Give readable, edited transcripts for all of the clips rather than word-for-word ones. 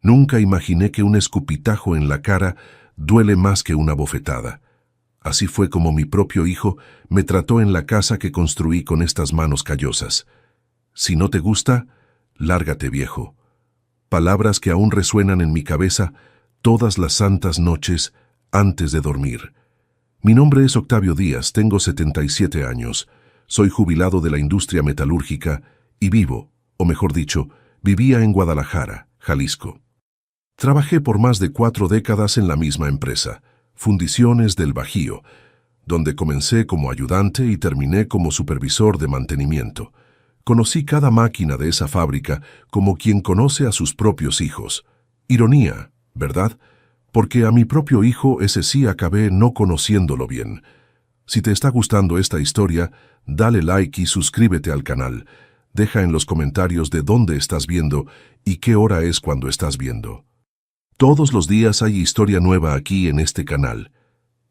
Nunca imaginé que un escupitajo en la cara duele más que una bofetada. Así fue como mi propio hijo me trató en la casa que construí con estas manos callosas. Si no te gusta, lárgate, viejo. Palabras que aún resuenan en mi cabeza todas las santas noches antes de dormir. Mi nombre es Octavio Díaz, tengo 77 años. Soy jubilado de la industria metalúrgica y vivo, o mejor dicho, vivía en Guadalajara, Jalisco. Trabajé por más de 4 décadas en la misma empresa, Fundiciones del Bajío, donde comencé como ayudante y terminé como supervisor de mantenimiento. Conocí cada máquina de esa fábrica como quien conoce a sus propios hijos. Ironía, ¿verdad? Porque a mi propio hijo ese sí acabé no conociéndolo bien. Si te está gustando esta historia, dale like y suscríbete al canal. Deja en los comentarios de dónde estás viendo y qué hora es cuando estás viendo. Todos los días hay historia nueva aquí en este canal.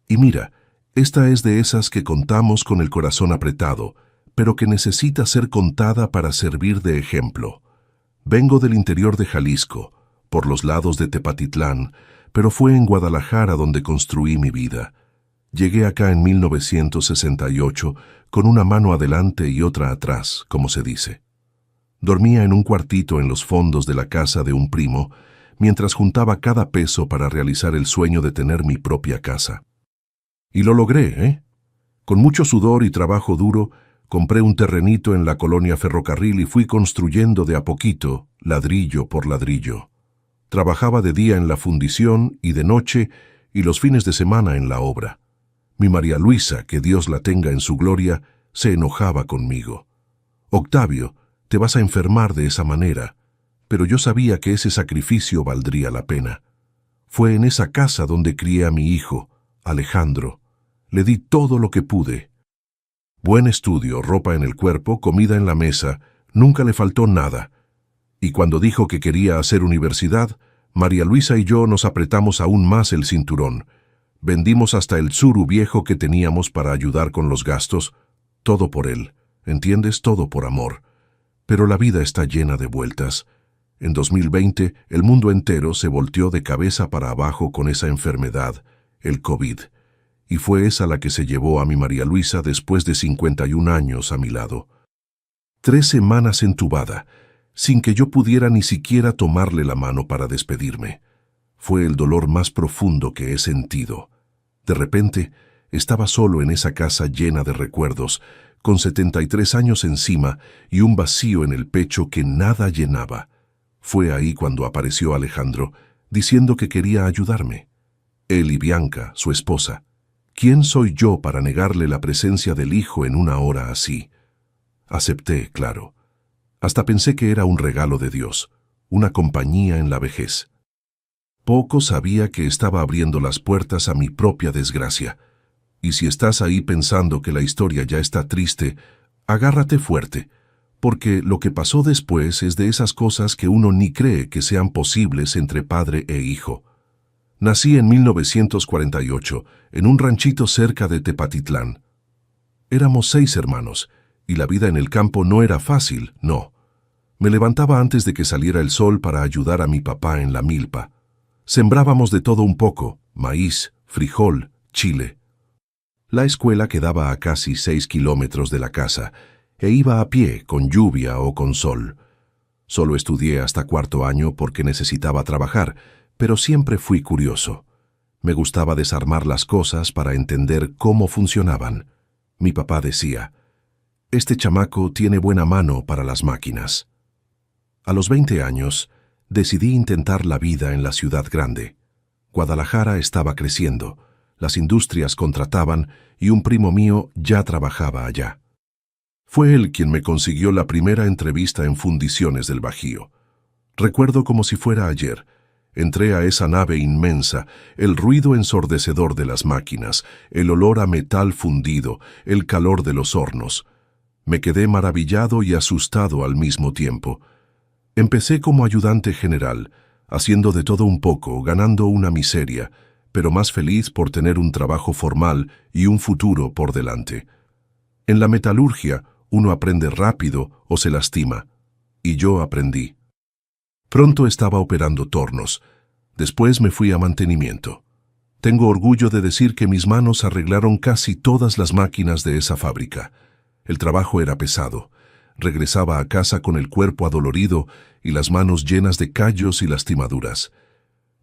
Y mira, esta es de esas que contamos con el corazón apretado, pero que necesita ser contada para servir de ejemplo. Vengo del interior de Jalisco, por los lados de Tepatitlán, pero fue en Guadalajara donde construí mi vida. Llegué acá en 1968 con una mano adelante y otra atrás, como se dice. Dormía en un cuartito en los fondos de la casa de un primo, mientras juntaba cada peso para realizar el sueño de tener mi propia casa. Y lo logré, ¿eh? Con mucho sudor y trabajo duro, compré un terrenito en la colonia Ferrocarril y fui construyendo de a poquito, ladrillo por ladrillo. Trabajaba de día en la fundición y de noche y los fines de semana en la obra. Mi María Luisa, que Dios la tenga en su gloria, se enojaba conmigo. Octavio, te vas a enfermar de esa manera. Pero yo sabía que ese sacrificio valdría la pena. Fue en esa casa donde crié a mi hijo, Alejandro. Le di todo lo que pude. Buen estudio, ropa en el cuerpo, comida en la mesa, nunca le faltó nada. Y cuando dijo que quería hacer universidad, María Luisa y yo nos apretamos aún más el cinturón. Vendimos hasta el Tsuru viejo que teníamos para ayudar con los gastos. Todo por él, ¿entiendes? Todo por amor. Pero la vida está llena de vueltas. En 2020, el mundo entero se volteó de cabeza para abajo con esa enfermedad, el COVID, y fue esa la que se llevó a mi María Luisa después de 51 años a mi lado. 3 semanas entubada, sin que yo pudiera ni siquiera tomarle la mano para despedirme. Fue el dolor más profundo que he sentido. De repente, estaba solo en esa casa llena de recuerdos, con 73 años encima y un vacío en el pecho que nada llenaba. Fue ahí cuando apareció Alejandro, diciendo que quería ayudarme. Él y Bianca, su esposa. ¿Quién soy yo para negarle la presencia del hijo en una hora así? Acepté, claro. Hasta pensé que era un regalo de Dios, una compañía en la vejez. Poco sabía que estaba abriendo las puertas a mi propia desgracia. Y si estás ahí pensando que la historia ya está triste, agárrate fuerte. Porque lo que pasó después es de esas cosas que uno ni cree que sean posibles entre padre e hijo. Nací en 1948, en un ranchito cerca de Tepatitlán. Éramos 6 hermanos, y la vida en el campo no era fácil, no. Me levantaba antes de que saliera el sol para ayudar a mi papá en la milpa. Sembrábamos de todo un poco, maíz, frijol, chile. La escuela quedaba a casi 6 kilómetros de la casa, e iba a pie, con lluvia o con sol. Solo estudié hasta 4º año porque necesitaba trabajar, pero siempre fui curioso. Me gustaba desarmar las cosas para entender cómo funcionaban. Mi papá decía, «Este chamaco tiene buena mano para las máquinas». A los 20 años, decidí intentar la vida en la ciudad grande. Guadalajara estaba creciendo, las industrias contrataban y un primo mío ya trabajaba allá. Fue él quien me consiguió la primera entrevista en Fundiciones del Bajío. Recuerdo como si fuera ayer. Entré a esa nave inmensa, el ruido ensordecedor de las máquinas, el olor a metal fundido, el calor de los hornos. Me quedé maravillado y asustado al mismo tiempo. Empecé como ayudante general, haciendo de todo un poco, ganando una miseria, pero más feliz por tener un trabajo formal y un futuro por delante. En la metalurgia, uno aprende rápido o se lastima, y yo aprendí. Pronto estaba operando tornos. Después me fui a mantenimiento. Tengo orgullo de decir que mis manos arreglaron casi todas las máquinas de esa fábrica. El trabajo era pesado. Regresaba a casa con el cuerpo adolorido y las manos llenas de callos y lastimaduras.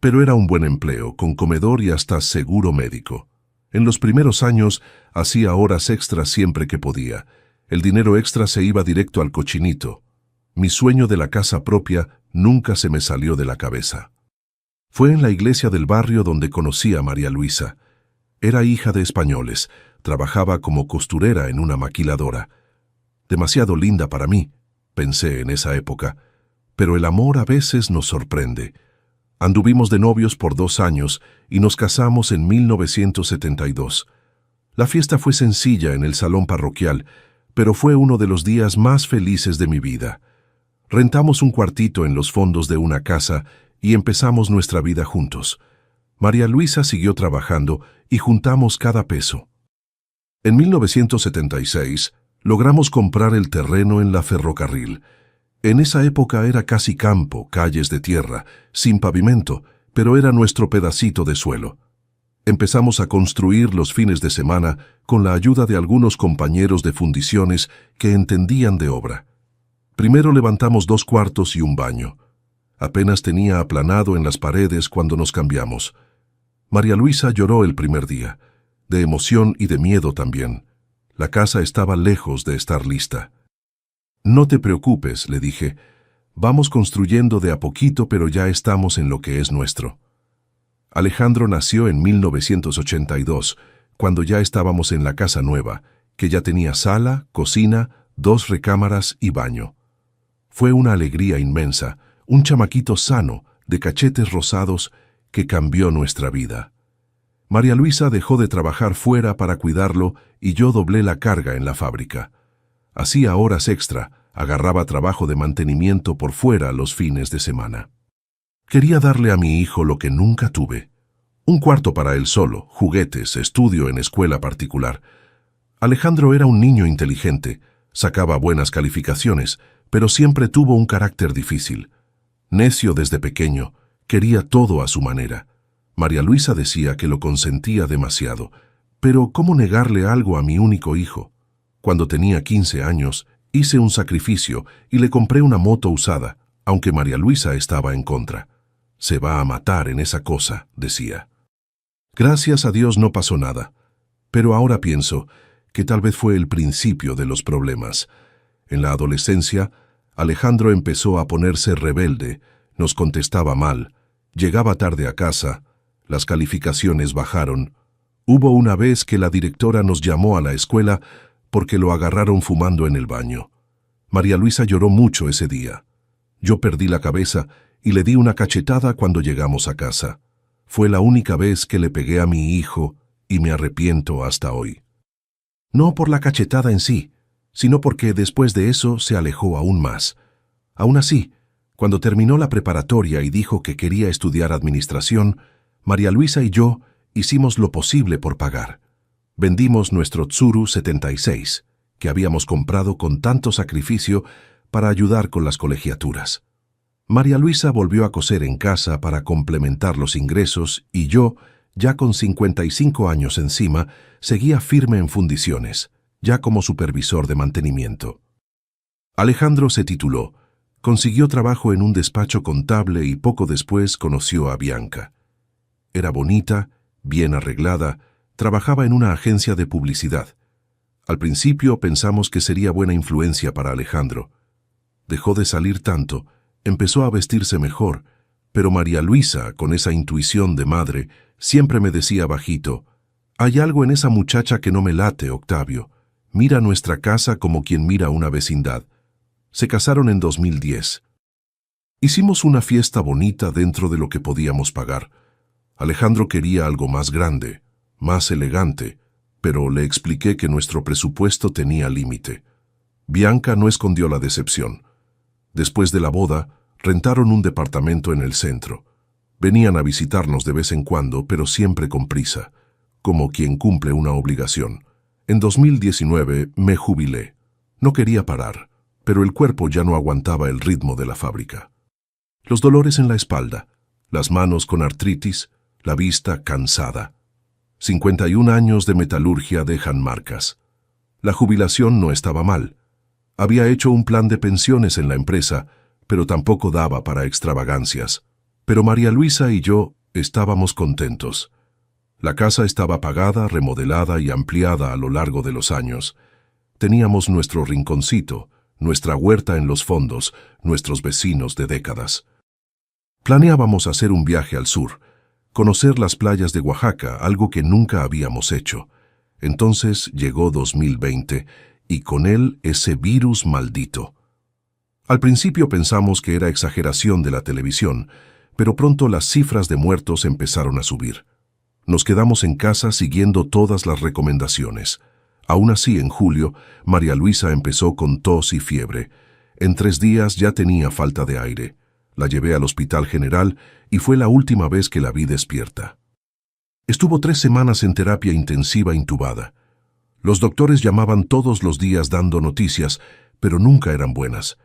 Pero era un buen empleo, con comedor y hasta seguro médico. En los primeros años hacía horas extras siempre que podía. El dinero extra se iba directo al cochinito. Mi sueño de la casa propia nunca se me salió de la cabeza. Fue en la iglesia del barrio donde conocí a María Luisa. Era hija de españoles, trabajaba como costurera en una maquiladora. Demasiado linda para mí, pensé en esa época, pero el amor a veces nos sorprende. Anduvimos de novios por 2 años y nos casamos en 1972. La fiesta fue sencilla en el salón parroquial, pero fue uno de los días más felices de mi vida. Rentamos un cuartito en los fondos de una casa y empezamos nuestra vida juntos. María Luisa siguió trabajando y juntamos cada peso. En 1976 logramos comprar el terreno en la Ferrocarril. En esa época era casi campo, calles de tierra, sin pavimento, pero era nuestro pedacito de suelo. Empezamos a construir los fines de semana con la ayuda de algunos compañeros de fundiciones que entendían de obra. Primero levantamos 2 cuartos y un baño. Apenas tenía aplanado en las paredes cuando nos cambiamos. María Luisa lloró el primer día, de emoción y de miedo también. La casa estaba lejos de estar lista. «No te preocupes», le dije. «Vamos construyendo de a poquito, pero ya estamos en lo que es nuestro». Alejandro nació en 1982, cuando ya estábamos en la casa nueva, que ya tenía sala, cocina, 2 recámaras y baño. Fue una alegría inmensa, un chamaquito sano, de cachetes rosados, que cambió nuestra vida. María Luisa dejó de trabajar fuera para cuidarlo y yo doblé la carga en la fábrica. Hacía horas extra, agarraba trabajo de mantenimiento por fuera los fines de semana. Quería darle a mi hijo lo que nunca tuve. Un cuarto para él solo, juguetes, estudio en escuela particular. Alejandro era un niño inteligente, sacaba buenas calificaciones, pero siempre tuvo un carácter difícil. Necio desde pequeño, quería todo a su manera. María Luisa decía que lo consentía demasiado, pero ¿cómo negarle algo a mi único hijo? Cuando tenía 15 años, hice un sacrificio y le compré una moto usada, aunque María Luisa estaba en contra. «Se va a matar en esa cosa», decía. Gracias a Dios no pasó nada, pero ahora pienso que tal vez fue el principio de los problemas. En la adolescencia, Alejandro empezó a ponerse rebelde, nos contestaba mal, llegaba tarde a casa, las calificaciones bajaron. Hubo una vez que la directora nos llamó a la escuela porque lo agarraron fumando en el baño. María Luisa lloró mucho ese día. Yo perdí la cabeza y le di una cachetada cuando llegamos a casa. Fue la única vez que le pegué a mi hijo y me arrepiento hasta hoy. No por la cachetada en sí, sino porque después de eso se alejó aún más. Aún así, cuando terminó la preparatoria y dijo que quería estudiar administración, María Luisa y yo hicimos lo posible por pagar. Vendimos nuestro Tsuru 76, que habíamos comprado con tanto sacrificio para ayudar con las colegiaturas. María Luisa volvió a coser en casa para complementar los ingresos y yo, ya con 55 años encima, seguía firme en fundiciones, ya como supervisor de mantenimiento. Alejandro se tituló, consiguió trabajo en un despacho contable y poco después conoció a Bianca. Era bonita, bien arreglada, trabajaba en una agencia de publicidad. Al principio pensamos que sería buena influencia para Alejandro. Dejó de salir tanto, empezó a vestirse mejor, pero María Luisa, con esa intuición de madre, siempre me decía bajito, «Hay algo en esa muchacha que no me late, Octavio. Mira nuestra casa como quien mira una vecindad». Se casaron en 2010. Hicimos una fiesta bonita dentro de lo que podíamos pagar. Alejandro quería algo más grande, más elegante, pero le expliqué que nuestro presupuesto tenía límite. Bianca no escondió la decepción. Después de la boda, rentaron un departamento en el centro. Venían a visitarnos de vez en cuando, pero siempre con prisa, como quien cumple una obligación. En 2019 me jubilé. No quería parar, pero el cuerpo ya no aguantaba el ritmo de la fábrica. Los dolores en la espalda, las manos con artritis, la vista cansada. 51 años de metalurgia dejan marcas. La jubilación no estaba mal. Había hecho un plan de pensiones en la empresa, pero tampoco daba para extravagancias. Pero María Luisa y yo estábamos contentos. La casa estaba pagada, remodelada y ampliada a lo largo de los años. Teníamos nuestro rinconcito, nuestra huerta en los fondos, nuestros vecinos de décadas. Planeábamos hacer un viaje al sur, conocer las playas de Oaxaca, algo que nunca habíamos hecho. Entonces llegó 2020 y con él ese virus maldito. Al principio pensamos que era exageración de la televisión, pero pronto las cifras de muertos empezaron a subir. Nos quedamos en casa siguiendo todas las recomendaciones. Aún así, en julio, María Luisa empezó con tos y fiebre. En 3 días ya tenía falta de aire. La llevé al Hospital General y fue la última vez que la vi despierta. Estuvo 3 semanas en terapia intensiva intubada. Los doctores llamaban todos los días dando noticias, pero nunca eran buenas.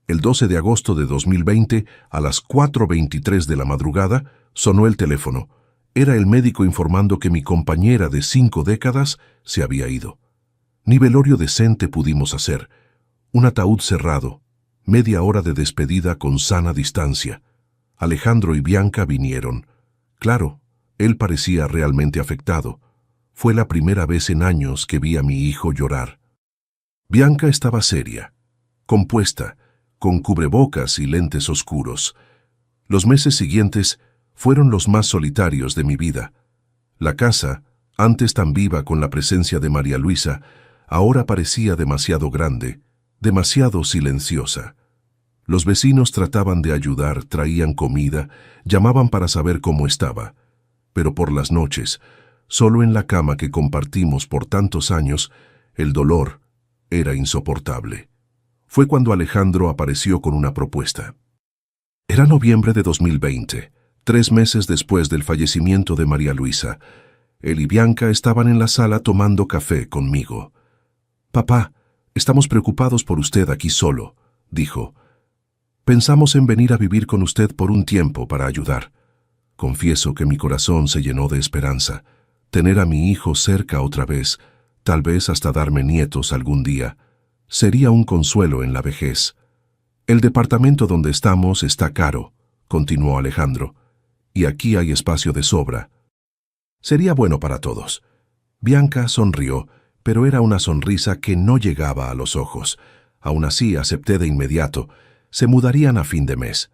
El 12 de agosto de 2020, a las 4:23 de la madrugada, sonó el teléfono. Era el médico informando que mi compañera de 5 décadas se había ido. Ni velorio decente pudimos hacer. Un ataúd cerrado, media hora de despedida con sana distancia. Alejandro y Bianca vinieron. Claro, él parecía realmente afectado. Fue la primera vez en años que vi a mi hijo llorar. Bianca estaba seria, compuesta, con cubrebocas y lentes oscuros. Los meses siguientes fueron los más solitarios de mi vida. La casa, antes tan viva con la presencia de María Luisa, ahora parecía demasiado grande, demasiado silenciosa. Los vecinos trataban de ayudar, traían comida, llamaban para saber cómo estaba. Pero por las noches, solo en la cama que compartimos por tantos años, el dolor era insoportable. Fue cuando Alejandro apareció con una propuesta. Era noviembre de 2020, 3 meses después del fallecimiento de María Luisa. Él y Bianca estaban en la sala tomando café conmigo. «Papá, estamos preocupados por usted aquí solo», dijo. «Pensamos en venir a vivir con usted por un tiempo para ayudar». Confieso que mi corazón se llenó de esperanza. Tener a mi hijo cerca otra vez, tal vez hasta darme nietos algún día, sería un consuelo en la vejez. «El departamento donde estamos está caro», continuó Alejandro, «y aquí hay espacio de sobra. Sería bueno para todos». Bianca sonrió, pero era una sonrisa que no llegaba a los ojos. Aún así, acepté de inmediato. Se mudarían a fin de mes.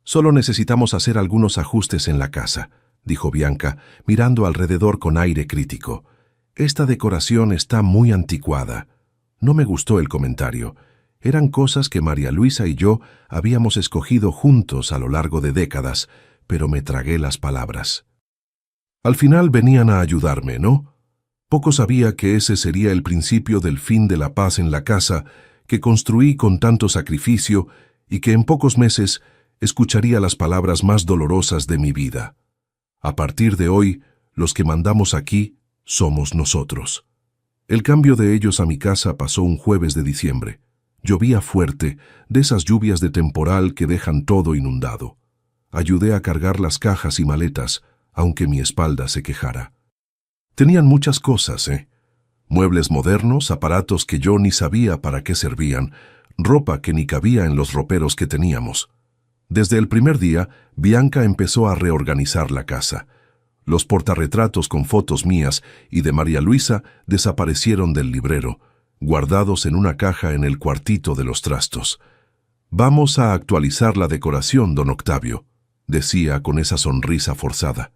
«Solo necesitamos hacer algunos ajustes en la casa», dijo Bianca, mirando alrededor con aire crítico. «Esta decoración está muy anticuada». No me gustó el comentario. Eran cosas que María Luisa y yo habíamos escogido juntos a lo largo de décadas, pero me tragué las palabras. Al final venían a ayudarme, ¿no? Poco sabía que ese sería el principio del fin de la paz en la casa que construí con tanto sacrificio y que en pocos meses escucharía las palabras más dolorosas de mi vida. A partir de hoy, los que mandamos aquí somos nosotros. El cambio de ellos a mi casa pasó un jueves de diciembre. Llovía fuerte, de esas lluvias de temporal que dejan todo inundado. Ayudé a cargar las cajas y maletas, aunque mi espalda se quejara. Tenían muchas cosas, Muebles modernos, aparatos que yo ni sabía para qué servían, ropa que ni cabía en los roperos que teníamos. Desde el primer día, Bianca empezó a reorganizar la casa. Los portarretratos con fotos mías y de María Luisa desaparecieron del librero, guardados en una caja en el cuartito de los trastos. «Vamos a actualizar la decoración, don Octavio», decía con esa sonrisa forzada.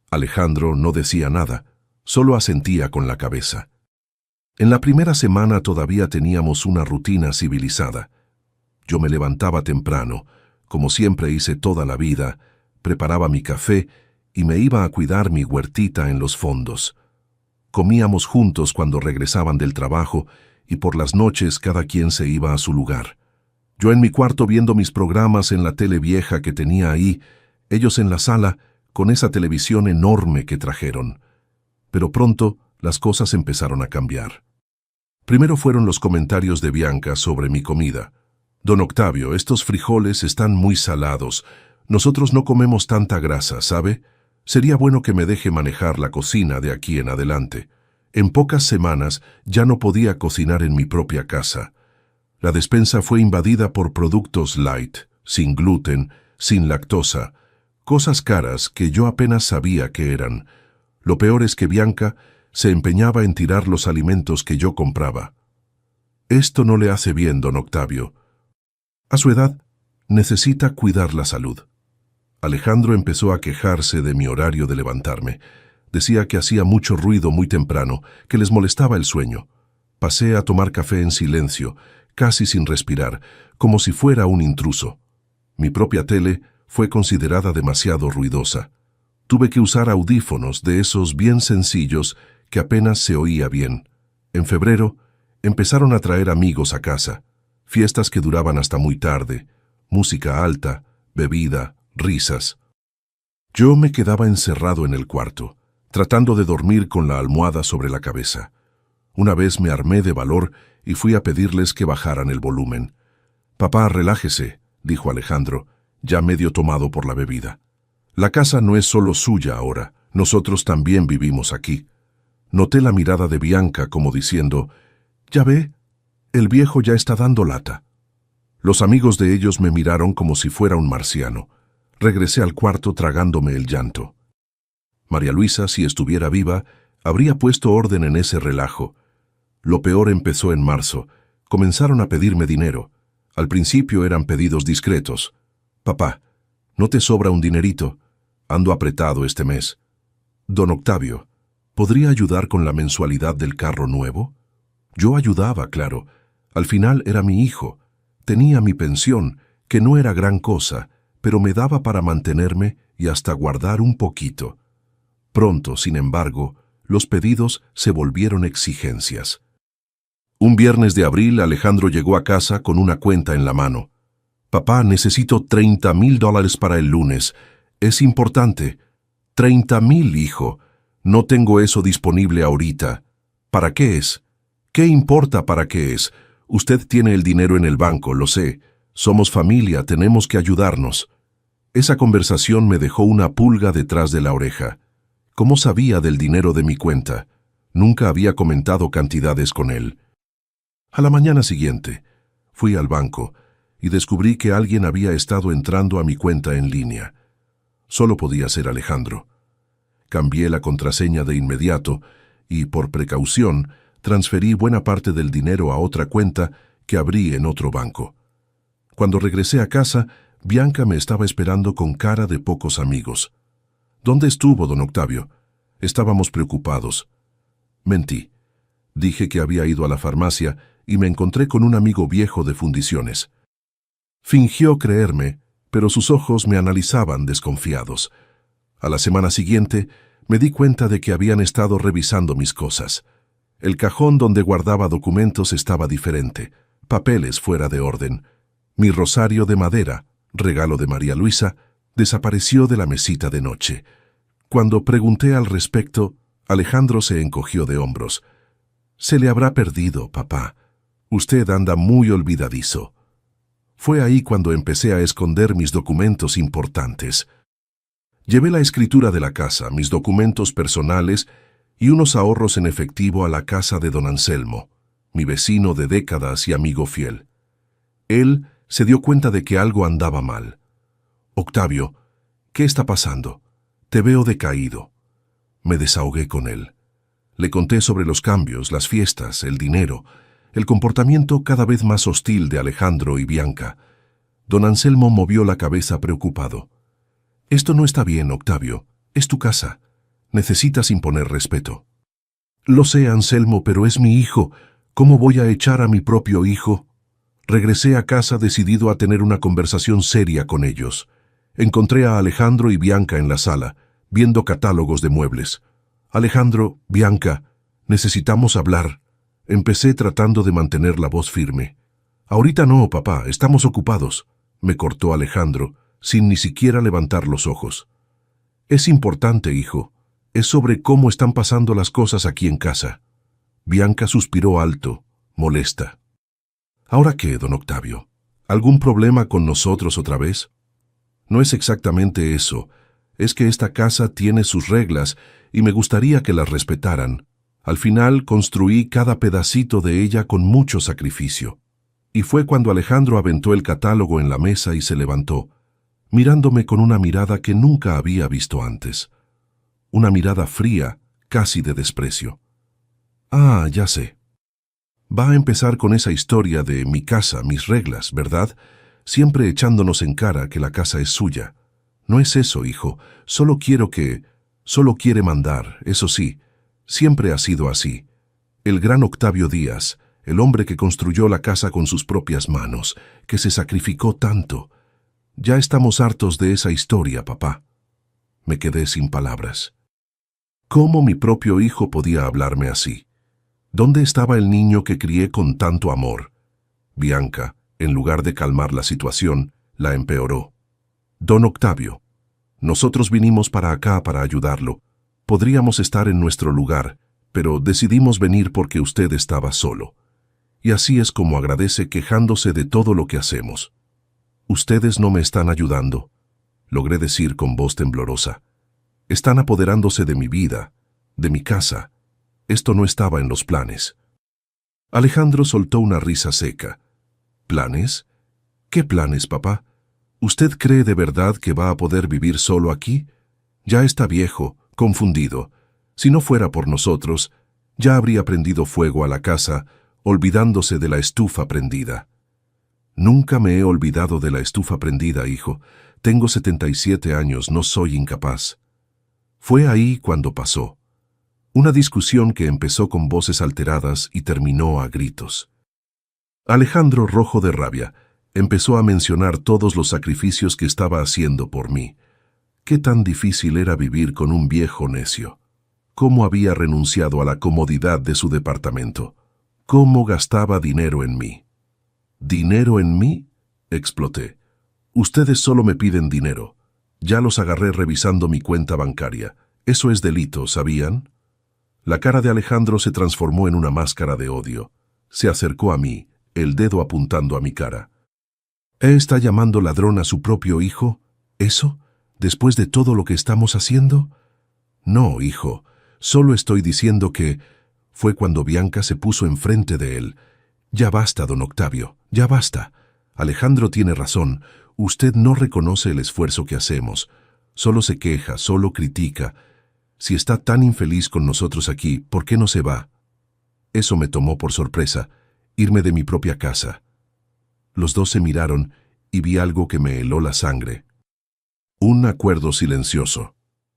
Alejandro no decía nada, solo asentía con la cabeza. En la primera semana todavía teníamos una rutina civilizada. Yo me levantaba temprano, como siempre hice toda la vida, preparaba mi café y me iba a cuidar mi huertita en los fondos. Comíamos juntos cuando regresaban del trabajo y por las noches cada quien se iba a su lugar. Yo en mi cuarto viendo mis programas en la tele vieja que tenía ahí, ellos en la sala con esa televisión enorme que trajeron. Pero pronto las cosas empezaron a cambiar. Primero fueron los comentarios de Bianca sobre mi comida. Don Octavio, estos frijoles están muy salados. Nosotros no comemos tanta grasa, ¿sabe? Sería bueno que me deje manejar la cocina de aquí en adelante. En pocas semanas ya no podía cocinar en mi propia casa. La despensa fue invadida por productos light, sin gluten, sin lactosa, cosas caras que yo apenas sabía qué eran. Lo peor es que Bianca se empeñaba en tirar los alimentos que yo compraba. Esto no le hace bien, don Octavio. A su edad, necesita cuidar la salud. Alejandro empezó a quejarse de mi horario de levantarme. Decía que hacía mucho ruido muy temprano, que les molestaba el sueño. Pasé a tomar café en silencio, casi sin respirar, como si fuera un intruso. Mi propia tele fue considerada demasiado ruidosa. Tuve que usar audífonos de esos bien sencillos que apenas se oía bien. En febrero, empezaron a traer amigos a casa, fiestas que duraban hasta muy tarde, música alta, bebida, risas. Yo me quedaba encerrado en el cuarto, tratando de dormir con la almohada sobre la cabeza. Una vez me armé de valor y fui a pedirles que bajaran el volumen. «Papá, relájese», dijo Alejandro, ya medio tomado por la bebida. «La casa no es solo suya ahora, nosotros también vivimos aquí». Noté la mirada de Bianca como diciendo, «Ya ve, el viejo ya está dando lata». Los amigos de ellos me miraron como si fuera un marciano. Regresé al cuarto tragándome el llanto. María Luisa, si estuviera viva, habría puesto orden en ese relajo. Lo peor empezó en marzo. Comenzaron a pedirme dinero. Al principio eran pedidos discretos. «Papá, ¿no te sobra un dinerito? Ando apretado este mes». «Don Octavio, ¿podría ayudar con la mensualidad del carro nuevo?» Yo ayudaba, claro. Al final era mi hijo. Tenía mi pensión, que no era gran cosa, pero me daba para mantenerme y hasta guardar un poquito. Pronto, sin embargo, los pedidos se volvieron exigencias. Un viernes de abril, Alejandro llegó a casa con una cuenta en la mano. «Papá, necesito $30,000 para el lunes. Es importante». «$30,000, hijo. No tengo eso disponible ahorita». «¿Para qué es?» «¿Qué importa para qué es? Usted tiene el dinero en el banco, lo sé. Somos familia, tenemos que ayudarnos». Esa conversación me dejó una pulga detrás de la oreja. ¿Cómo sabía del dinero de mi cuenta? Nunca había comentado cantidades con él. A la mañana siguiente, fui al banco y descubrí que alguien había estado entrando a mi cuenta en línea. Solo podía ser Alejandro. Cambié la contraseña de inmediato y, por precaución, transferí buena parte del dinero a otra cuenta que abrí en otro banco. Cuando regresé a casa, Bianca me estaba esperando con cara de pocos amigos. «¿Dónde estuvo, don Octavio?» Estábamos preocupados. Mentí. Dije que había ido a la farmacia y me encontré con un amigo viejo de fundiciones. Fingió creerme, pero sus ojos me analizaban desconfiados. A la semana siguiente, me di cuenta de que habían estado revisando mis cosas. El cajón donde guardaba documentos estaba diferente, papeles fuera de orden. Mi rosario de madera, regalo de María Luisa, desapareció de la mesita de noche. Cuando pregunté al respecto, Alejandro se encogió de hombros. «Se le habrá perdido, papá. Usted anda muy olvidadizo». Fue ahí cuando empecé a esconder mis documentos importantes. Llevé la escritura de la casa, mis documentos personales y unos ahorros en efectivo a la casa de don Anselmo, mi vecino de décadas y amigo fiel. Él se dio cuenta de que algo andaba mal. «Octavio, ¿qué está pasando? Te veo decaído». Me desahogué con él. Le conté sobre los cambios, las fiestas, el dinero, el comportamiento cada vez más hostil de Alejandro y Bianca. Don Anselmo movió la cabeza preocupado. «Esto no está bien, Octavio. Es tu casa. Necesitas imponer respeto». «Lo sé, Anselmo, pero es mi hijo. ¿Cómo voy a echar a mi propio hijo?» Regresé a casa decidido a tener una conversación seria con ellos. Encontré a Alejandro y Bianca en la sala, viendo catálogos de muebles. «Alejandro, Bianca, necesitamos hablar». Empecé tratando de mantener la voz firme. «Ahorita no, papá, estamos ocupados», me cortó Alejandro, sin ni siquiera levantar los ojos. «Es importante, hijo. Es sobre cómo están pasando las cosas aquí en casa». Bianca suspiró alto, molesta. «¿Ahora qué, don Octavio? ¿Algún problema con nosotros otra vez? No es exactamente eso. Es que esta casa tiene sus reglas y me gustaría que las respetaran. Al final construí cada pedacito de ella con mucho sacrificio. Y fue cuando Alejandro aventó el catálogo en la mesa y se levantó, mirándome con una mirada que nunca había visto antes. Una mirada fría, casi de desprecio. Ah, ya sé. Va a empezar con esa historia de mi casa, mis reglas, ¿verdad? Siempre echándonos en cara que la casa es suya. No es eso, hijo. Solo quiere mandar, eso sí. Siempre ha sido así. El gran Octavio Díaz, el hombre que construyó la casa con sus propias manos, que se sacrificó tanto. Ya estamos hartos de esa historia, papá. Me quedé sin palabras. ¿Cómo mi propio hijo podía hablarme así? ¿Dónde estaba el niño que crié con tanto amor? Bianca, en lugar de calmar la situación, la empeoró. Don Octavio, nosotros vinimos para acá para ayudarlo. Podríamos estar en nuestro lugar, pero decidimos venir porque usted estaba solo. Y así es como agradece quejándose de todo lo que hacemos. Ustedes no me están ayudando, logré decir con voz temblorosa. Están apoderándose de mi vida, de mi casa. Esto no estaba en los planes. Alejandro soltó una risa seca. ¿Planes? ¿Qué planes, papá? ¿Usted cree de verdad que va a poder vivir solo aquí? Ya está viejo, confundido. Si no fuera por nosotros, ya habría prendido fuego a la casa, olvidándose de la estufa prendida. Nunca me he olvidado de la estufa prendida, hijo. Tengo 77 años, no soy incapaz. Fue ahí cuando pasó. Una discusión que empezó con voces alteradas y terminó a gritos. Alejandro, rojo de rabia, empezó a mencionar todos los sacrificios que estaba haciendo por mí. Qué tan difícil era vivir con un viejo necio. Cómo había renunciado a la comodidad de su departamento. Cómo gastaba dinero en mí. ¿Dinero en mí? Exploté. Ustedes solo me piden dinero. Ya los agarré revisando mi cuenta bancaria. Eso es delito, ¿sabían? La cara de Alejandro se transformó en una máscara de odio. Se acercó a mí, el dedo apuntando a mi cara. ¿Está llamando ladrón a su propio hijo? ¿Eso? ¿Después de todo lo que estamos haciendo? No, hijo. Solo estoy diciendo que... Fue cuando Bianca se puso enfrente de él. Ya basta, don Octavio, ya basta. Alejandro tiene razón. Usted no reconoce el esfuerzo que hacemos. Solo se queja, solo critica. Si está tan infeliz con nosotros aquí, ¿por qué no se va? Eso me tomó por sorpresa, irme de mi propia casa. Los dos se miraron y vi algo que me heló la sangre. Un acuerdo silencioso.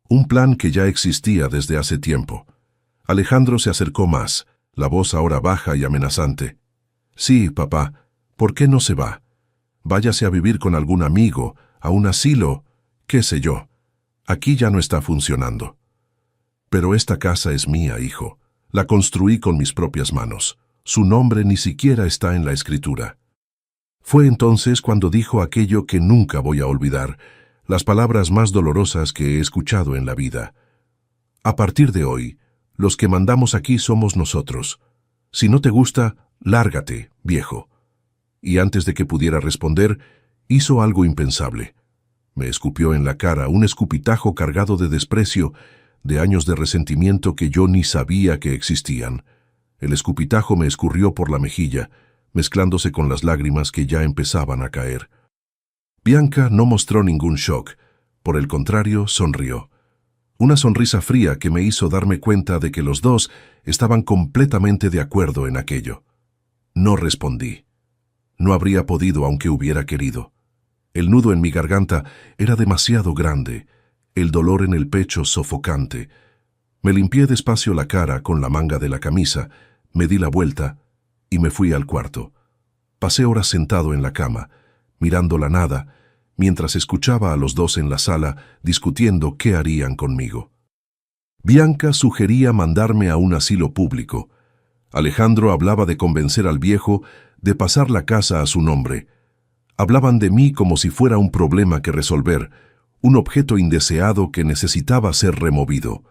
Un plan que ya existía desde hace tiempo. Alejandro se acercó más, la voz ahora baja y amenazante. Sí, papá, ¿por qué no se va? Váyase a vivir con algún amigo, a un asilo, qué sé yo. Aquí ya no está funcionando. Pero esta casa es mía, hijo. La construí con mis propias manos. Su nombre ni siquiera está en la escritura. Fue entonces cuando dijo aquello que nunca voy a olvidar, las palabras más dolorosas que he escuchado en la vida. A partir de hoy, los que mandamos aquí somos nosotros. Si no te gusta, lárgate, viejo. Y antes de que pudiera responder, hizo algo impensable. Me escupió en la cara un escupitajo cargado de desprecio, de años de resentimiento que yo ni sabía que existían. El escupitajo me escurrió por la mejilla, mezclándose con las lágrimas que ya empezaban a caer. Bianca no mostró ningún shock, por el contrario, sonrió. Una sonrisa fría que me hizo darme cuenta de que los dos estaban completamente de acuerdo en aquello. No respondí. No habría podido aunque hubiera querido. El nudo en mi garganta era demasiado grande, el dolor en el pecho sofocante. Me limpié despacio la cara con la manga de la camisa, me di la vuelta y me fui al cuarto. Pasé horas sentado en la cama, mirando la nada, mientras escuchaba a los dos en la sala discutiendo qué harían conmigo. Bianca sugería mandarme a un asilo público. Alejandro hablaba de convencer al viejo de pasar la casa a su nombre. Hablaban de mí como si fuera un problema que resolver, un objeto indeseado que necesitaba ser removido.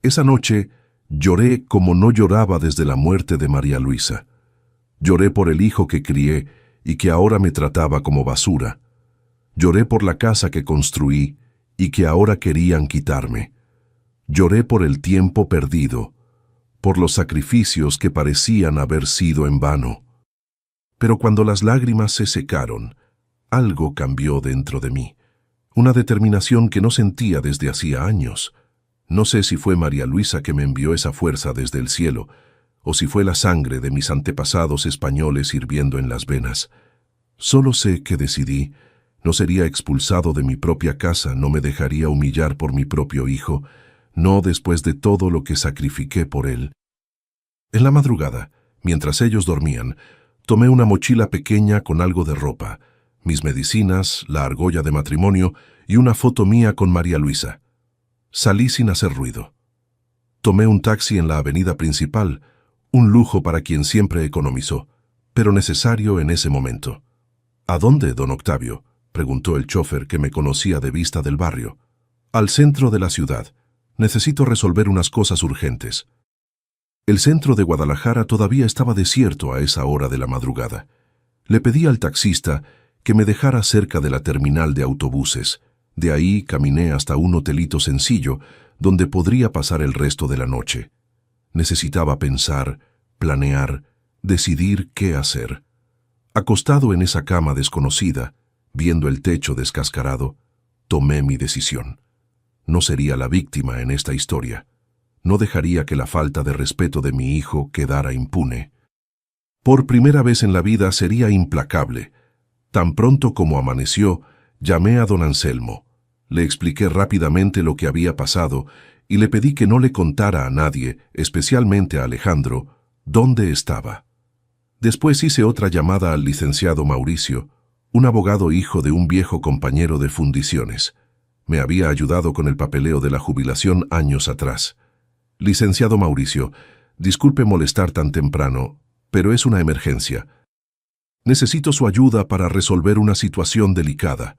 Esa noche lloré como no lloraba desde la muerte de María Luisa. Lloré por el hijo que crié y que ahora me trataba como basura. Lloré por la casa que construí y que ahora querían quitarme. Lloré por el tiempo perdido, por los sacrificios que parecían haber sido en vano. Pero cuando las lágrimas se secaron, algo cambió dentro de mí. Una determinación que no sentía desde hacía años. No sé si fue María Luisa que me envió esa fuerza desde el cielo, o si fue la sangre de mis antepasados españoles hirviendo en las venas. Solo sé que decidí, no sería expulsado de mi propia casa, no me dejaría humillar por mi propio hijo, no después de todo lo que sacrifiqué por él. En la madrugada, mientras ellos dormían, tomé una mochila pequeña con algo de ropa, mis medicinas, la argolla de matrimonio y una foto mía con María Luisa. Salí sin hacer ruido. Tomé un taxi en la avenida principal, un lujo para quien siempre economizó, pero necesario en ese momento. ¿A dónde, don Octavio?, preguntó el chófer que me conocía de vista del barrio. Al centro de la ciudad. Necesito resolver unas cosas urgentes. El centro de Guadalajara todavía estaba desierto a esa hora de la madrugada. Le pedí al taxista que me dejara cerca de la terminal de autobuses. De ahí caminé hasta un hotelito sencillo donde podría pasar el resto de la noche. Necesitaba pensar, planear, decidir qué hacer. Acostado en esa cama desconocida, viendo el techo descascarado, tomé mi decisión. No sería la víctima en esta historia. No dejaría que la falta de respeto de mi hijo quedara impune. Por primera vez en la vida sería implacable. Tan pronto como amaneció, llamé a don Anselmo. Le expliqué rápidamente lo que había pasado y le pedí que no le contara a nadie, especialmente a Alejandro, dónde estaba. Después hice otra llamada al licenciado Mauricio, un abogado hijo de un viejo compañero de fundiciones. Me había ayudado con el papeleo de la jubilación años atrás. Licenciado Mauricio, disculpe molestar tan temprano, pero es una emergencia. Necesito su ayuda para resolver una situación delicada.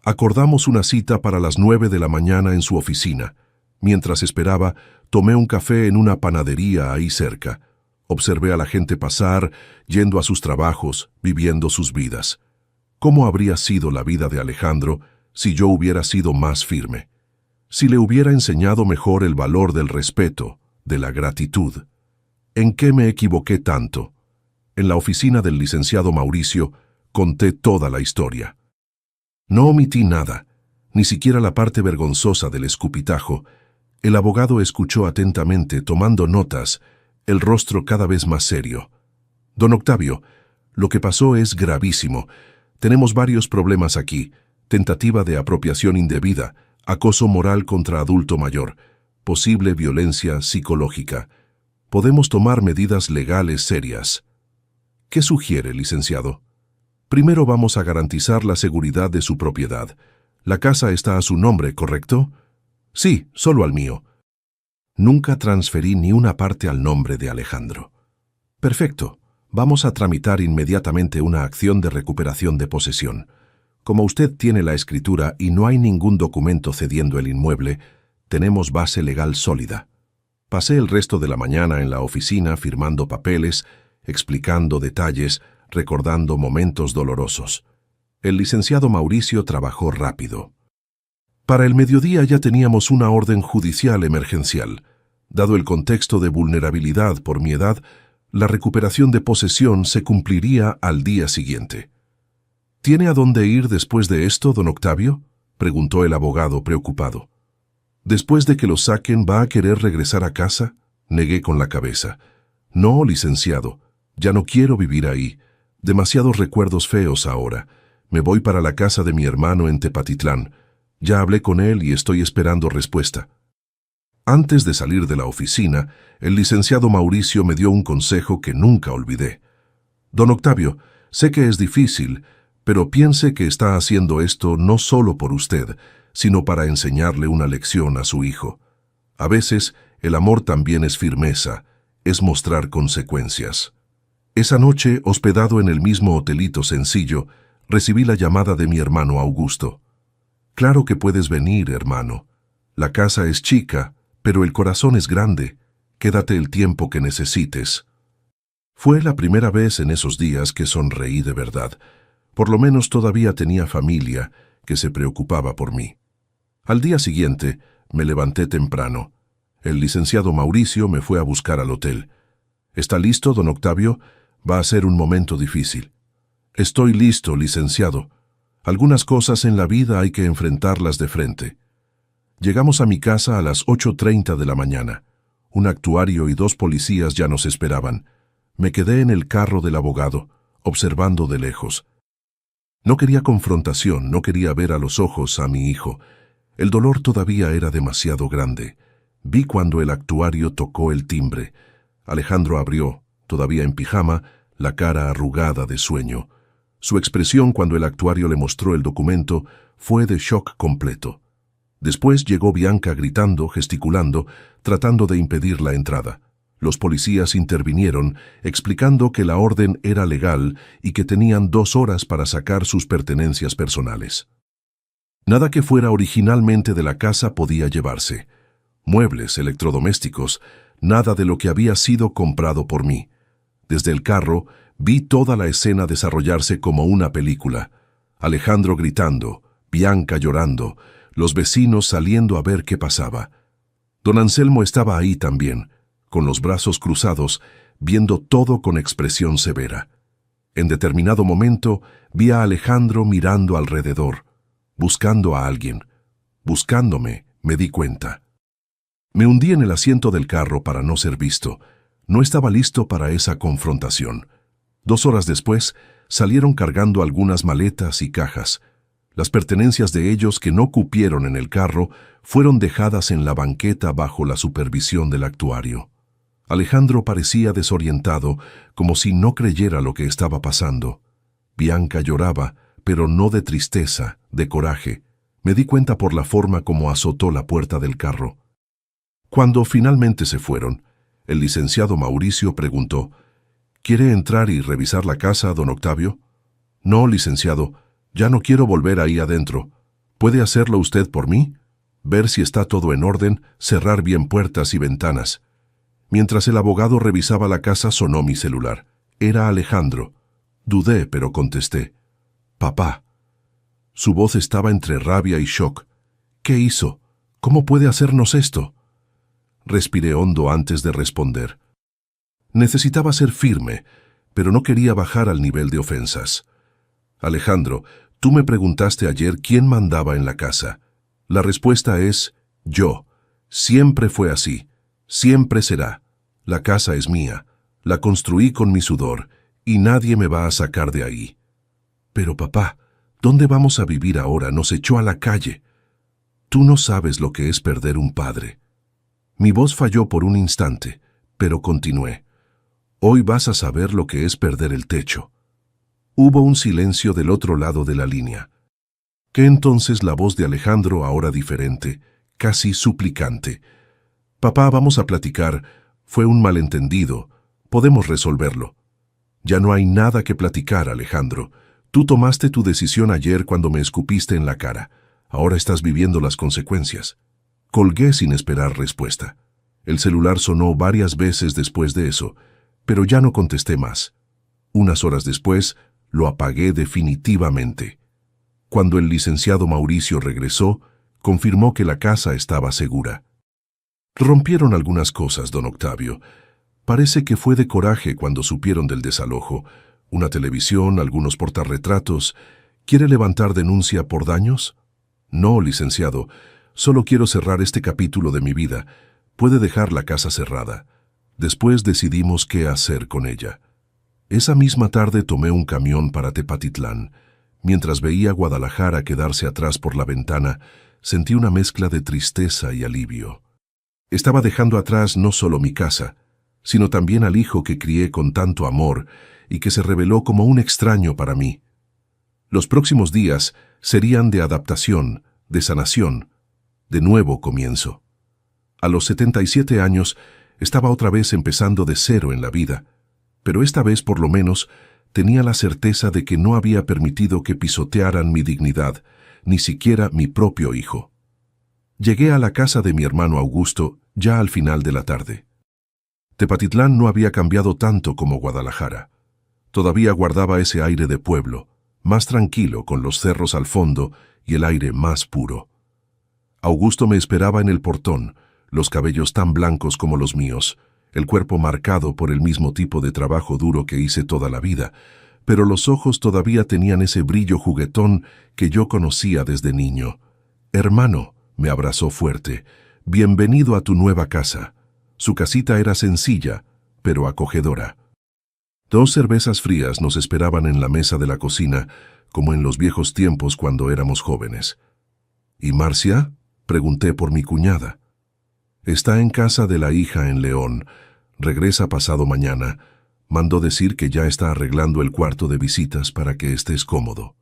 Acordamos una cita para las 9 de la mañana en su oficina. Mientras esperaba, tomé un café en una panadería ahí cerca. Observé a la gente pasar, yendo a sus trabajos, viviendo sus vidas. ¿Cómo habría sido la vida de Alejandro si yo hubiera sido más firme? Si le hubiera enseñado mejor el valor del respeto, de la gratitud. ¿En qué me equivoqué tanto? En la oficina del licenciado Mauricio conté toda la historia. No omití nada, ni siquiera la parte vergonzosa del escupitajo. El abogado escuchó atentamente, tomando notas, el rostro cada vez más serio. Don Octavio, lo que pasó es gravísimo. Tenemos varios problemas aquí: tentativa de apropiación indebida, acoso moral contra adulto mayor, posible violencia psicológica. Podemos tomar medidas legales serias. ¿Qué sugiere, licenciado? Primero vamos a garantizar la seguridad de su propiedad. La casa está a su nombre, ¿correcto? Sí, solo al mío. Nunca transferí ni una parte al nombre de Alejandro. Perfecto. Vamos a tramitar inmediatamente una acción de recuperación de posesión. Como usted tiene la escritura y no hay ningún documento cediendo el inmueble, tenemos base legal sólida. Pasé el resto de la mañana en la oficina firmando papeles, explicando detalles, recordando momentos dolorosos. El licenciado Mauricio trabajó rápido. Para el mediodía ya teníamos una orden judicial emergencial. Dado el contexto de vulnerabilidad por mi edad, la recuperación de posesión se cumpliría al día siguiente. ¿Tiene a dónde ir después de esto, don Octavio?, preguntó el abogado preocupado. ¿Después de que lo saquen va a querer regresar a casa?, negué con la cabeza. No, licenciado, ya no quiero vivir ahí. Demasiados recuerdos feos ahora. Me voy para la casa de mi hermano en Tepatitlán. Ya hablé con él y estoy esperando respuesta. Antes de salir de la oficina, el licenciado Mauricio me dio un consejo que nunca olvidé. Don Octavio, sé que es difícil, pero piense que está haciendo esto no solo por usted, sino para enseñarle una lección a su hijo. A veces, el amor también es firmeza, es mostrar consecuencias. Esa noche, hospedado en el mismo hotelito sencillo, recibí la llamada de mi hermano Augusto. Claro que puedes venir, hermano. La casa es chica, pero el corazón es grande. Quédate el tiempo que necesites. Fue la primera vez en esos días que sonreí de verdad. Por lo menos todavía tenía familia que se preocupaba por mí. Al día siguiente, me levanté temprano. El licenciado Mauricio me fue a buscar al hotel. ¿Está listo, don Octavio? Va a ser un momento difícil. Estoy listo, licenciado. Algunas cosas en la vida hay que enfrentarlas de frente. Llegamos a mi casa a las 8:30 de la mañana. Un actuario y 2 policías ya nos esperaban. Me quedé en el carro del abogado, observando de lejos. No quería confrontación, no quería ver a los ojos a mi hijo. El dolor todavía era demasiado grande. Vi cuando el actuario tocó el timbre. Alejandro abrió, todavía en pijama, la cara arrugada de sueño. Su expresión cuando el actuario le mostró el documento fue de shock completo. Después llegó Bianca gritando, gesticulando, tratando de impedir la entrada. Los policías intervinieron, explicando que la orden era legal y que tenían 2 horas para sacar sus pertenencias personales. Nada que fuera originalmente de la casa podía llevarse. Muebles, electrodomésticos, nada de lo que había sido comprado por mí. Desde el carro, vi toda la escena desarrollarse como una película. Alejandro gritando, Bianca llorando, los vecinos saliendo a ver qué pasaba. Don Anselmo estaba ahí también, con los brazos cruzados, viendo todo con expresión severa. En determinado momento, vi a Alejandro mirando alrededor, buscando a alguien. Buscándome, me di cuenta. Me hundí en el asiento del carro para no ser visto. No estaba listo para esa confrontación. 2 horas después, salieron cargando algunas maletas y cajas. Las pertenencias de ellos que no cupieron en el carro fueron dejadas en la banqueta bajo la supervisión del actuario. Alejandro parecía desorientado, como si no creyera lo que estaba pasando. Bianca lloraba, pero no de tristeza, de coraje. Me di cuenta por la forma como azotó la puerta del carro. Cuando finalmente se fueron, el licenciado Mauricio preguntó: ¿Quiere entrar y revisar la casa, don Octavio? No, licenciado, ya no quiero volver ahí adentro. ¿Puede hacerlo usted por mí? Ver si está todo en orden, cerrar bien puertas y ventanas. Mientras el abogado revisaba la casa, sonó mi celular. Era Alejandro. Dudé, pero contesté: «Papá». Su voz estaba entre rabia y shock. «¿Qué hizo? ¿Cómo puede hacernos esto?». Respiré hondo antes de responder. Necesitaba ser firme, pero no quería bajar al nivel de ofensas. «Alejandro, tú me preguntaste ayer quién mandaba en la casa. La respuesta es yo. Siempre fue así. Siempre será. La casa es mía. La construí con mi sudor y nadie me va a sacar de ahí». «Pero papá, ¿dónde vamos a vivir ahora? Nos echó a la calle». «Tú no sabes lo que es perder un padre». Mi voz falló por un instante, pero continué. «Hoy vas a saber lo que es perder el techo». Hubo un silencio del otro lado de la línea. Que entonces la voz de Alejandro, ahora diferente, casi suplicante: «Papá, vamos a platicar. Fue un malentendido. Podemos resolverlo». «Ya no hay nada que platicar, Alejandro. Tú tomaste tu decisión ayer cuando me escupiste en la cara. Ahora estás viviendo las consecuencias». Colgué sin esperar respuesta. El celular sonó varias veces después de eso, pero ya no contesté más. Unas horas después, lo apagué definitivamente. Cuando el licenciado Mauricio regresó, confirmó que la casa estaba segura. «Rompieron algunas cosas, don Octavio. Parece que fue de coraje cuando supieron del desalojo. Una televisión, algunos portarretratos. ¿Quiere levantar denuncia por daños?» «No, licenciado. Solo quiero cerrar este capítulo de mi vida. Puede dejar la casa cerrada». Después decidimos qué hacer con ella. Esa misma tarde tomé un camión para Tepatitlán. Mientras veía Guadalajara quedarse atrás por la ventana, sentí una mezcla de tristeza y alivio. Estaba dejando atrás no solo mi casa, sino también al hijo que crié con tanto amor y que se reveló como un extraño para mí. Los próximos días serían de adaptación, de sanación, de nuevo comienzo. A los 77 años estaba otra vez empezando de cero en la vida, pero esta vez por lo menos tenía la certeza de que no había permitido que pisotearan mi dignidad, ni siquiera mi propio hijo. Llegué a la casa de mi hermano Augusto ya al final de la tarde. Tepatitlán no había cambiado tanto como Guadalajara. Todavía guardaba ese aire de pueblo, más tranquilo, con los cerros al fondo y el aire más puro. Augusto me esperaba en el portón, los cabellos tan blancos como los míos, el cuerpo marcado por el mismo tipo de trabajo duro que hice toda la vida, pero los ojos todavía tenían ese brillo juguetón que yo conocía desde niño. «Hermano», me abrazó fuerte, «bienvenido a tu nueva casa». Su casita era sencilla, pero acogedora. 2 cervezas frías nos esperaban en la mesa de la cocina, como en los viejos tiempos cuando éramos jóvenes. «¿Y Marcia?», pregunté por mi cuñada. «Está en casa de la hija en León. Regresa pasado mañana. Mandó decir que ya está arreglando el cuarto de visitas para que estés cómodo».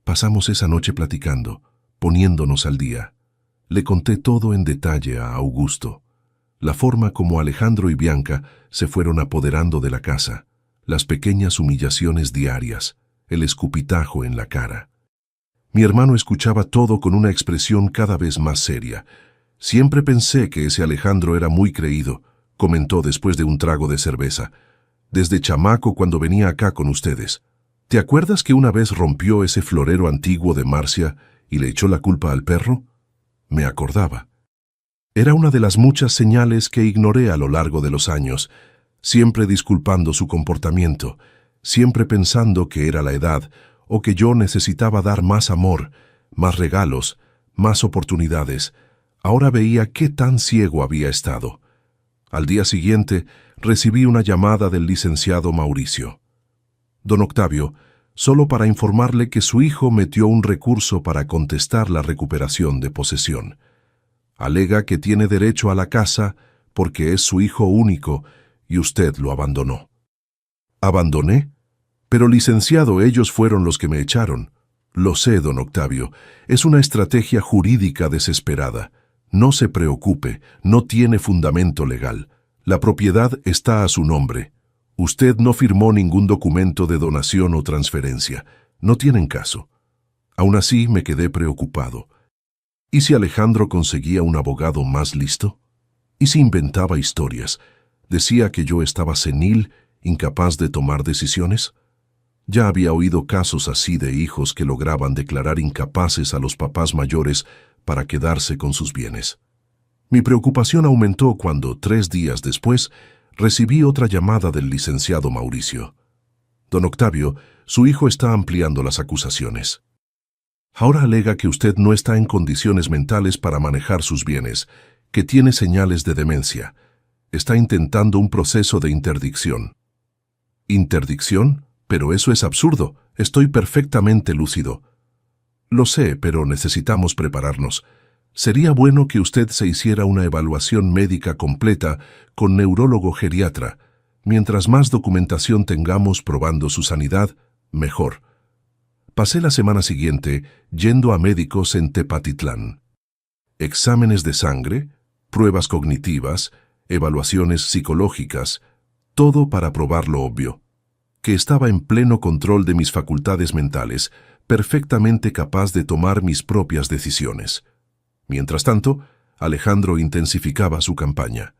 Pasamos esa noche platicando, poniéndonos al día. Le conté todo en detalle a Augusto. La forma como Alejandro y Bianca se fueron apoderando de la casa, las pequeñas humillaciones diarias, el escupitajo en la cara. Mi hermano escuchaba todo con una expresión cada vez más seria. «Siempre pensé que ese Alejandro era muy creído», comentó después de un trago de cerveza. «Desde chamaco cuando venía acá con ustedes. ¿Te acuerdas que una vez rompió ese florero antiguo de Marcia y le echó la culpa al perro?» Me acordaba. Era una de las muchas señales que ignoré a lo largo de los años, siempre disculpando su comportamiento, siempre pensando que era la edad o que yo necesitaba dar más amor, más regalos, más oportunidades. Ahora veía qué tan ciego había estado. Al día siguiente recibí una llamada del licenciado Mauricio. «Don Octavio, solo para informarle que su hijo metió un recurso para contestar la recuperación de posesión. Alega que tiene derecho a la casa porque es su hijo único y usted lo abandonó». «¿Abandoné? Pero licenciado, ellos fueron los que me echaron». «Lo sé, don Octavio, es una estrategia jurídica desesperada. No se preocupe, no tiene fundamento legal. La propiedad está a su nombre. Usted no firmó ningún documento de donación o transferencia. No tienen caso». Aún así me quedé preocupado. ¿Y si Alejandro conseguía un abogado más listo? ¿Y si inventaba historias? ¿Decía que yo estaba senil, incapaz de tomar decisiones? Ya había oído casos así de hijos que lograban declarar incapaces a los papás mayores para quedarse con sus bienes. Mi preocupación aumentó cuando, 3 días después, recibí otra llamada del licenciado Mauricio. «Don Octavio, su hijo está ampliando las acusaciones. Ahora alega que usted no está en condiciones mentales para manejar sus bienes, que tiene señales de demencia. Está intentando un proceso de interdicción». «¿Interdicción? Pero eso es absurdo. Estoy perfectamente lúcido». «Lo sé, pero necesitamos prepararnos. Sería bueno que usted se hiciera una evaluación médica completa con neurólogo geriatra. Mientras más documentación tengamos probando su sanidad, mejor». Pasé la semana siguiente yendo a médicos en Tepatitlán. Exámenes de sangre, pruebas cognitivas, evaluaciones psicológicas, todo para probar lo obvio, que estaba en pleno control de mis facultades mentales, perfectamente capaz de tomar mis propias decisiones. Mientras tanto, Alejandro intensificaba su campaña.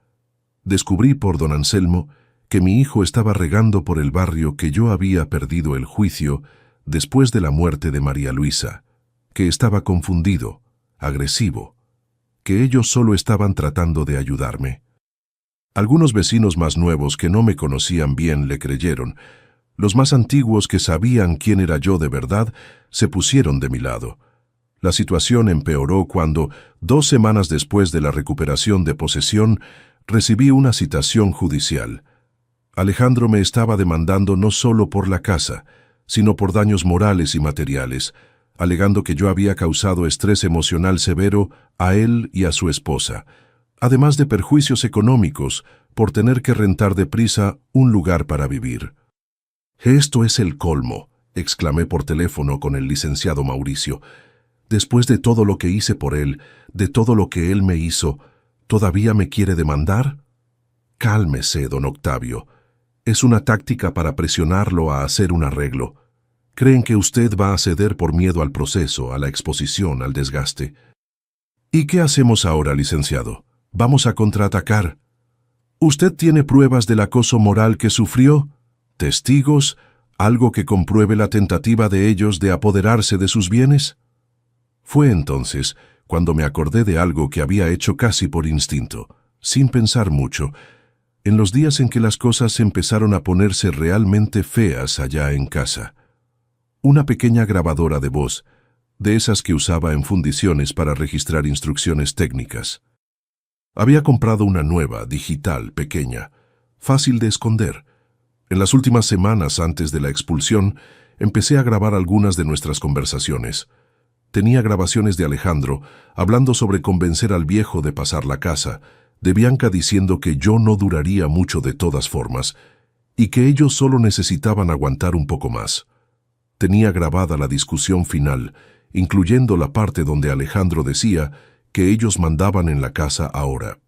Descubrí por don Anselmo que mi hijo estaba regando por el barrio que yo había perdido el juicio después de la muerte de María Luisa, que estaba confundido, agresivo, que ellos solo estaban tratando de ayudarme. Algunos vecinos más nuevos que no me conocían bien le creyeron. Los más antiguos que sabían quién era yo de verdad se pusieron de mi lado. La situación empeoró cuando, 2 semanas después de la recuperación de posesión, recibí una citación judicial. Alejandro me estaba demandando no solo por la casa, sino por daños morales y materiales, alegando que yo había causado estrés emocional severo a él y a su esposa, además de perjuicios económicos por tener que rentar deprisa un lugar para vivir. «Esto es el colmo», exclamé por teléfono con el licenciado Mauricio. «Después de todo lo que hice por él, de todo lo que él me hizo, ¿todavía me quiere demandar?» «Cálmese, don Octavio. Es una táctica para presionarlo a hacer un arreglo. Creen que usted va a ceder por miedo al proceso, a la exposición, al desgaste». «¿Y qué hacemos ahora, licenciado? ¿Vamos a contraatacar?» ¿Usted tiene pruebas del acoso moral que sufrió? ¿Testigos? ¿Algo que compruebe la tentativa de ellos de apoderarse de sus bienes? Fue entonces cuando me acordé de algo que había hecho casi por instinto, sin pensar mucho, en los días en que las cosas empezaron a ponerse realmente feas allá en casa. Una pequeña grabadora de voz, de esas que usaba en fundiciones para registrar instrucciones técnicas. Había comprado una nueva, digital, pequeña, fácil de esconder. En las últimas semanas antes de la expulsión, empecé a grabar algunas de nuestras conversaciones. Tenía grabaciones de Alejandro hablando sobre convencer al viejo de pasar la casa, de Bianca diciendo que yo no duraría mucho de todas formas, y que ellos solo necesitaban aguantar un poco más. Tenía grabada la discusión final, incluyendo la parte donde Alejandro decía que ellos mandaban en la casa ahora.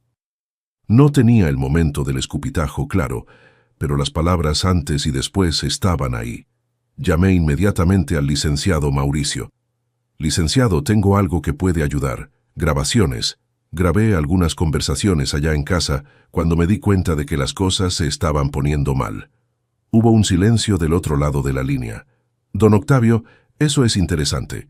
No tenía el momento del escupitajo claro, pero las palabras antes y después estaban ahí. Llamé inmediatamente al licenciado Mauricio. Licenciado, tengo algo que puede ayudar. Grabaciones. Grabé algunas conversaciones allá en casa cuando me di cuenta de que las cosas se estaban poniendo mal. Hubo un silencio del otro lado de la línea. Don Octavio, eso es interesante.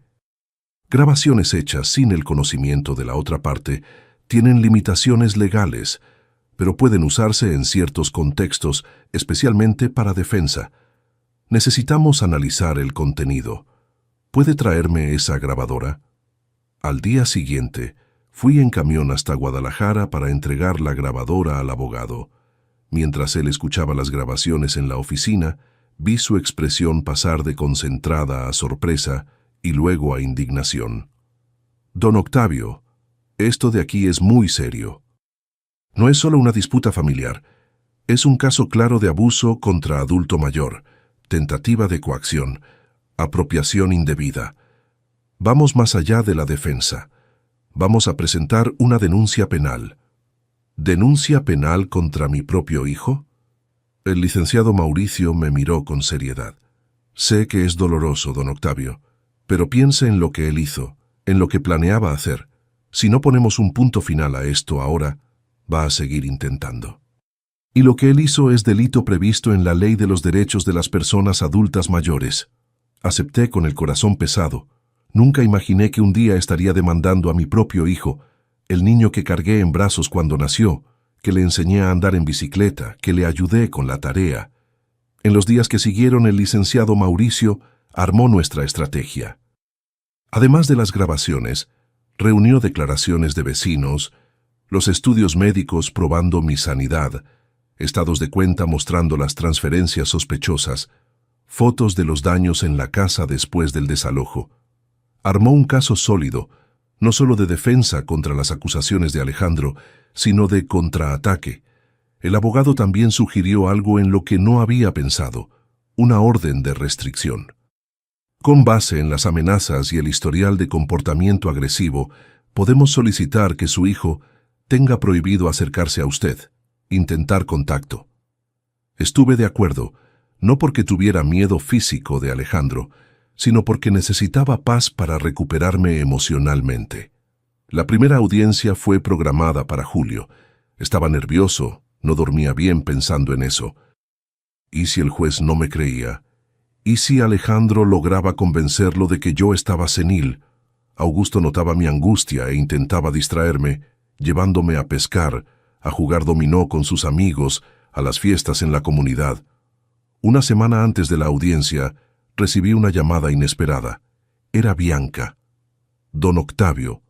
Grabaciones hechas sin el conocimiento de la otra parte tienen limitaciones legales, pero pueden usarse en ciertos contextos, especialmente para defensa. Necesitamos analizar el contenido. ¿Puede traerme esa grabadora? Al día siguiente, fui en camión hasta Guadalajara para entregar la grabadora al abogado. Mientras él escuchaba las grabaciones en la oficina, vi su expresión pasar de concentrada a sorpresa y luego a indignación. Don Octavio, esto de aquí es muy serio. No es solo una disputa familiar, es un caso claro de abuso contra adulto mayor, tentativa de coacción, apropiación indebida. Vamos más allá de la defensa. Vamos a presentar una denuncia penal. ¿Denuncia penal contra mi propio hijo? El licenciado Mauricio me miró con seriedad. Sé que es doloroso, don Octavio, pero piense en lo que él hizo, en lo que planeaba hacer. Si no ponemos un punto final a esto ahora, va a seguir intentando. Y lo que él hizo es delito previsto en la Ley de los Derechos de las Personas Adultas Mayores. Acepté con el corazón pesado. Nunca imaginé que un día estaría demandando a mi propio hijo, el niño que cargué en brazos cuando nació, que le enseñé a andar en bicicleta, que le ayudé con la tarea. En los días que siguieron, el licenciado Mauricio armó nuestra estrategia. Además de las grabaciones, reunió declaraciones de vecinos, los estudios médicos probando mi sanidad, estados de cuenta mostrando las transferencias sospechosas, fotos de los daños en la casa después del desalojo. Armó un caso sólido, no solo de defensa contra las acusaciones de Alejandro, sino de contraataque. El abogado también sugirió algo en lo que no había pensado, una orden de restricción. Con base en las amenazas y el historial de comportamiento agresivo, podemos solicitar que su hijo tenga prohibido acercarse a usted, intentar contacto. Estuve de acuerdo, no porque tuviera miedo físico de Alejandro, sino porque necesitaba paz para recuperarme emocionalmente. La primera audiencia fue programada para julio. Estaba nervioso, no dormía bien pensando en eso. ¿Y si el juez no me creía? ¿Y si Alejandro lograba convencerlo de que yo estaba senil? Augusto notaba mi angustia e intentaba distraerme, llevándome a pescar, a jugar dominó con sus amigos, a las fiestas en la comunidad. Una semana antes de la audiencia, recibí una llamada inesperada. Era Bianca. Don Octavio.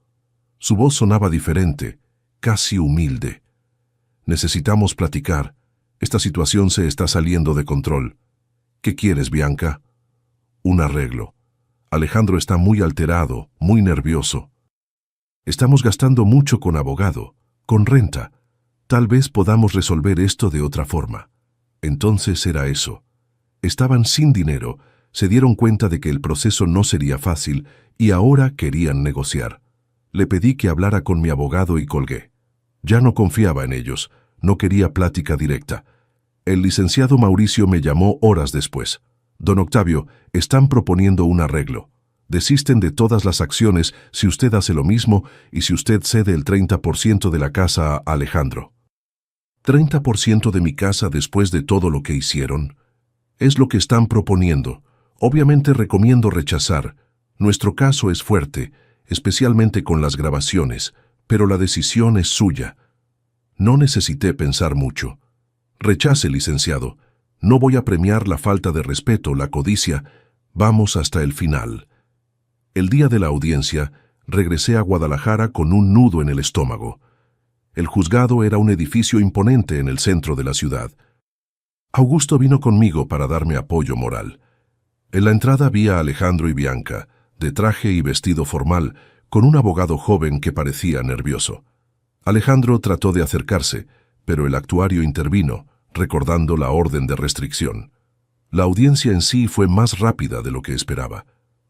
Su voz sonaba diferente, casi humilde. Necesitamos platicar. Esta situación se está saliendo de control. ¿Qué quieres, Bianca? Un arreglo. Alejandro está muy alterado, muy nervioso. Estamos gastando mucho con abogado, con renta. Tal vez podamos resolver esto de otra forma. Entonces era eso. Estaban sin dinero, se dieron cuenta de que el proceso no sería fácil y ahora querían negociar. Le pedí que hablara con mi abogado y colgué. Ya no confiaba en ellos, no quería plática directa. El licenciado Mauricio me llamó horas después. Don Octavio, están proponiendo un arreglo. Desisten de todas las acciones si usted hace lo mismo y si usted cede el 30% de la casa a Alejandro. ¿30% de mi casa después de todo lo que hicieron? Es lo que están proponiendo. Obviamente recomiendo rechazar. Nuestro caso es fuerte, especialmente con las grabaciones, pero la decisión es suya. No necesité pensar mucho. Rechace, licenciado. No voy a premiar la falta de respeto, la codicia. Vamos hasta el final. El día de la audiencia, regresé a Guadalajara con un nudo en el estómago. El juzgado era un edificio imponente en el centro de la ciudad. Augusto vino conmigo para darme apoyo moral. En la entrada vi a Alejandro y Bianca, de traje y vestido formal, con un abogado joven que parecía nervioso. Alejandro trató de acercarse, pero el actuario intervino, recordando la orden de restricción. La audiencia en sí fue más rápida de lo que esperaba.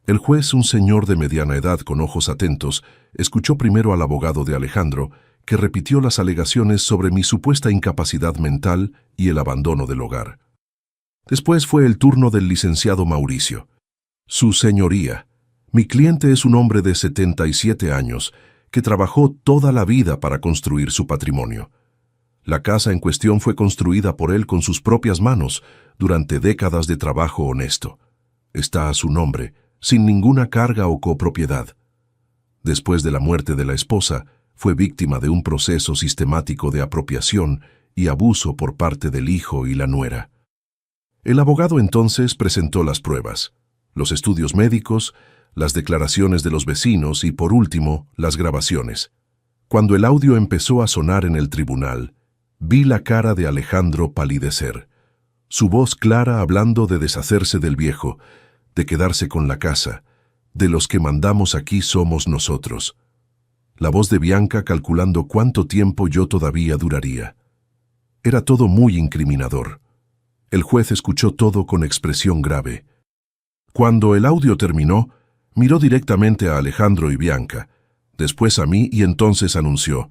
El juez, un señor de mediana edad con ojos atentos, escuchó primero al abogado de Alejandro, que repitió las alegaciones sobre mi supuesta incapacidad mental y el abandono del hogar. Después fue el turno del licenciado Mauricio. Su señoría, mi cliente es un hombre de 77 años que trabajó toda la vida para construir su patrimonio. La casa en cuestión fue construida por él con sus propias manos durante décadas de trabajo honesto. Está a su nombre, sin ninguna carga o copropiedad. Después de la muerte de la esposa, fue víctima de un proceso sistemático de apropiación y abuso por parte del hijo y la nuera. El abogado entonces presentó las pruebas, los estudios médicos, las declaraciones de los vecinos y, por último, las grabaciones. Cuando el audio empezó a sonar en el tribunal, vi la cara de Alejandro palidecer. Su voz clara hablando de deshacerse del viejo, de quedarse con la casa, de los que mandamos aquí somos nosotros. La voz de Bianca calculando cuánto tiempo yo todavía duraría. Era todo muy incriminador. El juez escuchó todo con expresión grave. Cuando el audio terminó, miró directamente a Alejandro y Bianca, después a mí y entonces anunció: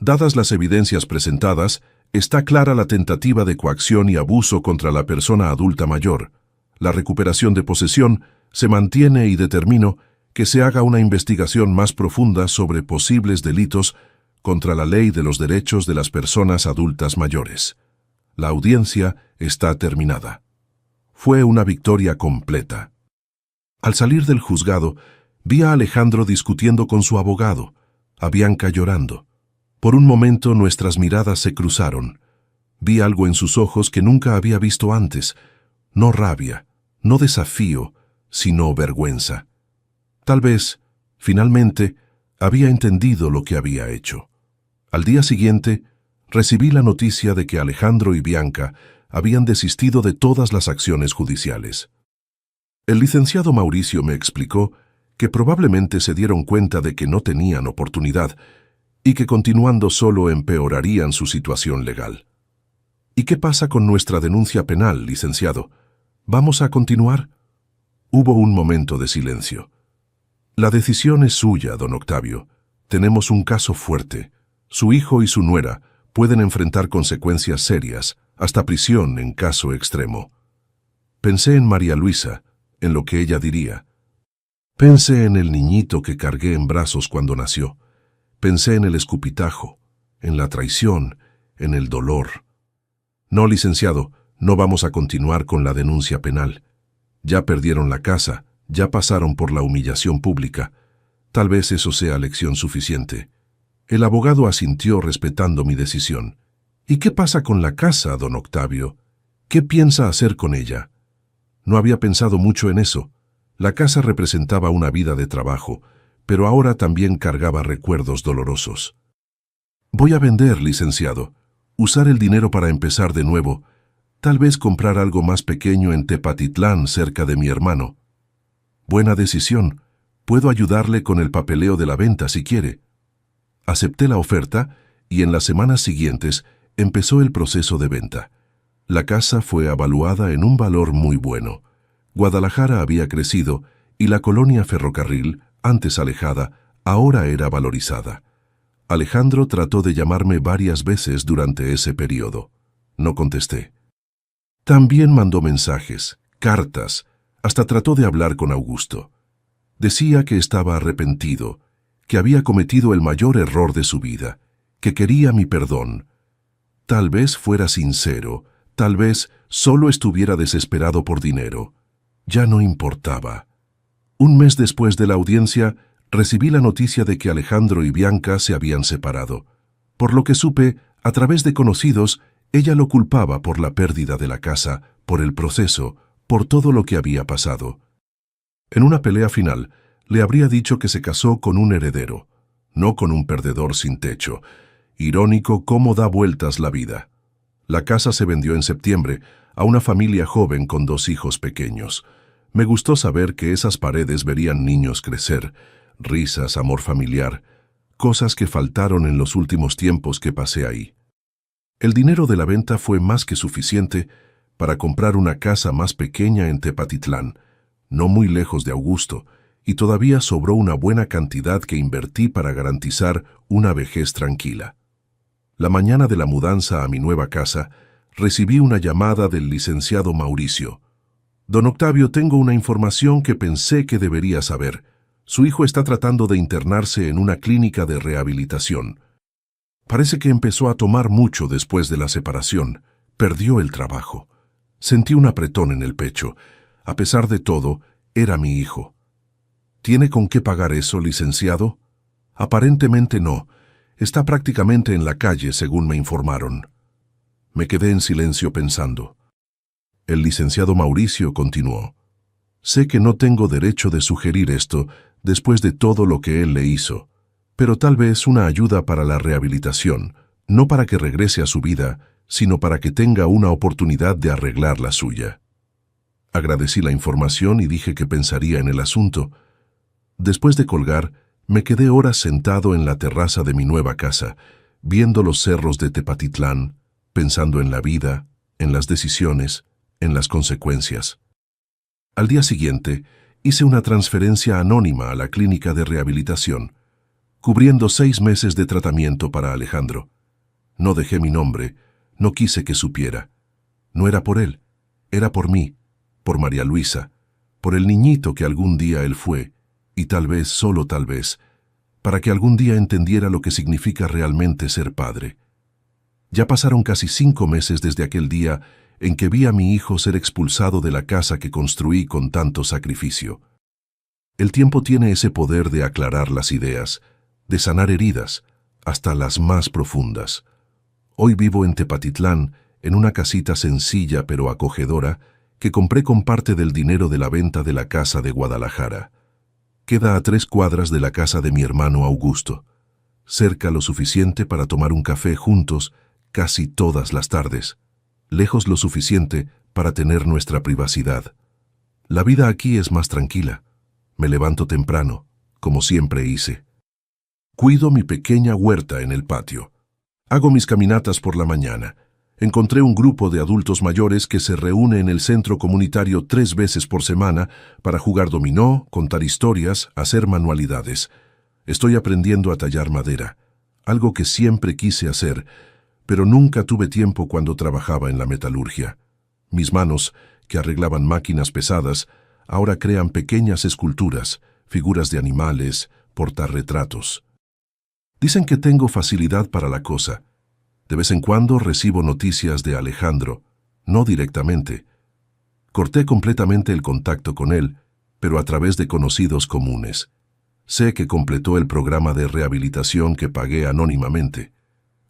dadas las evidencias presentadas, está clara la tentativa de coacción y abuso contra la persona adulta mayor. La recuperación de posesión se mantiene y determino que se haga una investigación más profunda sobre posibles delitos contra la ley de los derechos de las personas adultas mayores. La audiencia está terminada. Fue una victoria completa. Al salir del juzgado, vi a Alejandro discutiendo con su abogado, a Bianca llorando. Por un momento nuestras miradas se cruzaron. Vi algo en sus ojos que nunca había visto antes. No rabia, no desafío, sino vergüenza. Tal vez, finalmente, había entendido lo que había hecho. Al día siguiente, recibí la noticia de que Alejandro y Bianca habían desistido de todas las acciones judiciales. El licenciado Mauricio me explicó que probablemente se dieron cuenta de que no tenían oportunidad y que continuando solo empeorarían su situación legal. ¿Y qué pasa con nuestra denuncia penal, licenciado? ¿Vamos a continuar? Hubo un momento de silencio. La decisión es suya, don Octavio. Tenemos un caso fuerte. Su hijo y su nuera pueden enfrentar consecuencias serias, hasta prisión en caso extremo. Pensé en María Luisa, en lo que ella diría. Pensé en el niñito que cargué en brazos cuando nació. Pensé en el escupitajo, en la traición, en el dolor. No, licenciado, no vamos a continuar con la denuncia penal. Ya perdieron la casa, ya pasaron por la humillación pública. Tal vez eso sea lección suficiente. El abogado asintió respetando mi decisión. ¿Y qué pasa con la casa, don Octavio? ¿Qué piensa hacer con ella? No había pensado mucho en eso. La casa representaba una vida de trabajo, pero ahora también cargaba recuerdos dolorosos. Voy a vender, licenciado. Usar el dinero para empezar de nuevo. Tal vez comprar algo más pequeño en Tepatitlán, cerca de mi hermano. Buena decisión. Puedo ayudarle con el papeleo de la venta si quiere. Acepté la oferta y en las semanas siguientes empezó el proceso de venta. La casa fue avaluada en un valor muy bueno. Guadalajara había crecido y la colonia Ferrocarril, antes alejada, ahora era valorizada. Alejandro trató de llamarme varias veces durante ese periodo. No contesté. También mandó mensajes, cartas, hasta trató de hablar con Augusto. Decía que estaba arrepentido, que había cometido el mayor error de su vida, que quería mi perdón. Tal vez fuera sincero, tal vez solo estuviera desesperado por dinero. Ya no importaba. Un mes después de la audiencia, recibí la noticia de que Alejandro y Bianca se habían separado. Por lo que supe, a través de conocidos, ella lo culpaba por la pérdida de la casa, por el proceso, por todo lo que había pasado. En una pelea final, le habría dicho que se casó con un heredero, no con un perdedor sin techo. Irónico cómo da vueltas la vida. La casa se vendió en septiembre a una familia joven con 2 hijos pequeños. Me gustó saber que esas paredes verían niños crecer, risas, amor familiar, cosas que faltaron en los últimos tiempos que pasé ahí. El dinero de la venta fue más que suficiente para comprar una casa más pequeña en Tepatitlán, no muy lejos de Augusto, y todavía sobró una buena cantidad que invertí para garantizar una vejez tranquila. La mañana de la mudanza a mi nueva casa, recibí una llamada del licenciado Mauricio. «Don Octavio, tengo una información que pensé que debería saber. Su hijo está tratando de internarse en una clínica de rehabilitación. Parece que empezó a tomar mucho después de la separación. Perdió el trabajo. Sentí un apretón en el pecho. A pesar de todo, era mi hijo». «¿Tiene con qué pagar eso, licenciado?» «Aparentemente no. Está prácticamente en la calle, según me informaron». Me quedé en silencio pensando. El licenciado Mauricio continuó. «Sé que no tengo derecho de sugerir esto después de todo lo que él le hizo, pero tal vez una ayuda para la rehabilitación, no para que regrese a su vida, sino para que tenga una oportunidad de arreglar la suya». Agradecí la información y dije que pensaría en el asunto. Después de colgar, me quedé horas sentado en la terraza de mi nueva casa, viendo los cerros de Tepatitlán, pensando en la vida, en las decisiones, en las consecuencias. Al día siguiente, hice una transferencia anónima a la clínica de rehabilitación, cubriendo 6 meses de tratamiento para Alejandro. No dejé mi nombre, no quise que supiera. No era por él, era por mí, por María Luisa, por el niñito que algún día él fue, y tal vez, solo tal vez, para que algún día entendiera lo que significa realmente ser padre. Ya pasaron casi 5 meses desde aquel día en que vi a mi hijo ser expulsado de la casa que construí con tanto sacrificio. El tiempo tiene ese poder de aclarar las ideas, de sanar heridas, hasta las más profundas. Hoy vivo en Tepatitlán, en una casita sencilla pero acogedora, que compré con parte del dinero de la venta de la casa de Guadalajara. Queda a 3 cuadras de la casa de mi hermano Augusto, cerca lo suficiente para tomar un café juntos casi todas las tardes, lejos lo suficiente para tener nuestra privacidad. La vida aquí es más tranquila. Me levanto temprano, como siempre hice. Cuido mi pequeña huerta en el patio. Hago mis caminatas por la mañana. Encontré un grupo de adultos mayores que se reúne en el centro comunitario 3 veces por semana para jugar dominó, contar historias, hacer manualidades. Estoy aprendiendo a tallar madera, algo que siempre quise hacer, pero nunca tuve tiempo cuando trabajaba en la metalurgia. Mis manos, que arreglaban máquinas pesadas, ahora crean pequeñas esculturas, figuras de animales, portarretratos. Dicen que tengo facilidad para la cosa. De vez en cuando recibo noticias de Alejandro, no directamente. Corté completamente el contacto con él, pero a través de conocidos comunes. Sé que completó el programa de rehabilitación que pagué anónimamente.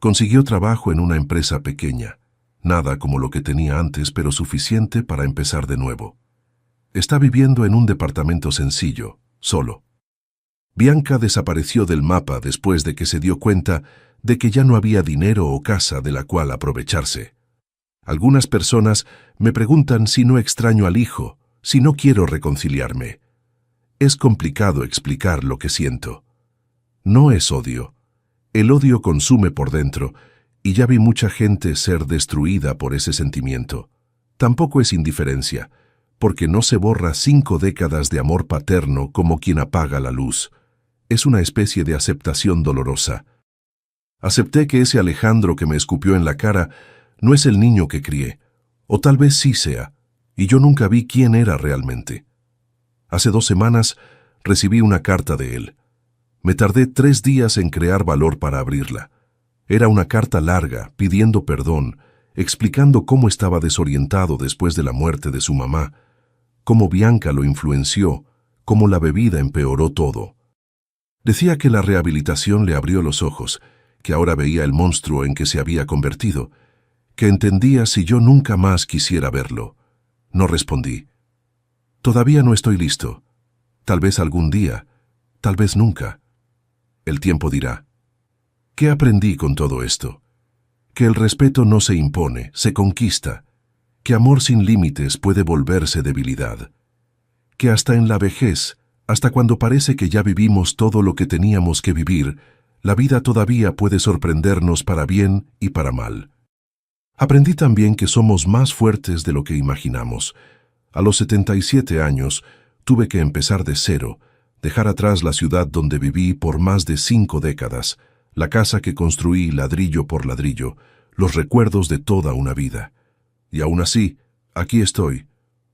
Consiguió trabajo en una empresa pequeña, nada como lo que tenía antes, pero suficiente para empezar de nuevo. Está viviendo en un departamento sencillo, solo. Bianca desapareció del mapa después de que se dio cuenta de que ya no había dinero o casa de la cual aprovecharse. Algunas personas me preguntan si no extraño al hijo, si no quiero reconciliarme. Es complicado explicar lo que siento. No es odio. El odio consume por dentro, y ya vi mucha gente ser destruida por ese sentimiento. Tampoco es indiferencia, porque no se borra 5 décadas de amor paterno como quien apaga la luz. Es una especie de aceptación dolorosa. Acepté que ese Alejandro que me escupió en la cara no es el niño que crié, o tal vez sí sea, y yo nunca vi quién era realmente. Hace 2 semanas recibí una carta de él. Me tardé 3 días en crear valor para abrirla. Era una carta larga, pidiendo perdón, explicando cómo estaba desorientado después de la muerte de su mamá, cómo Bianca lo influenció, cómo la bebida empeoró todo. Decía que la rehabilitación le abrió los ojos, que ahora veía el monstruo en que se había convertido, que entendía si yo nunca más quisiera verlo. No respondí. Todavía no estoy listo. Tal vez algún día, tal vez nunca. El tiempo dirá. ¿Qué aprendí con todo esto? Que el respeto no se impone, se conquista, que amor sin límites puede volverse debilidad, que hasta en la vejez, hasta cuando parece que ya vivimos todo lo que teníamos que vivir, la vida todavía puede sorprendernos para bien y para mal. Aprendí también que somos más fuertes de lo que imaginamos. A los 77 años, tuve que empezar de cero, dejar atrás la ciudad donde viví por más de 5 décadas, la casa que construí ladrillo por ladrillo, los recuerdos de toda una vida. Y aún así, aquí estoy,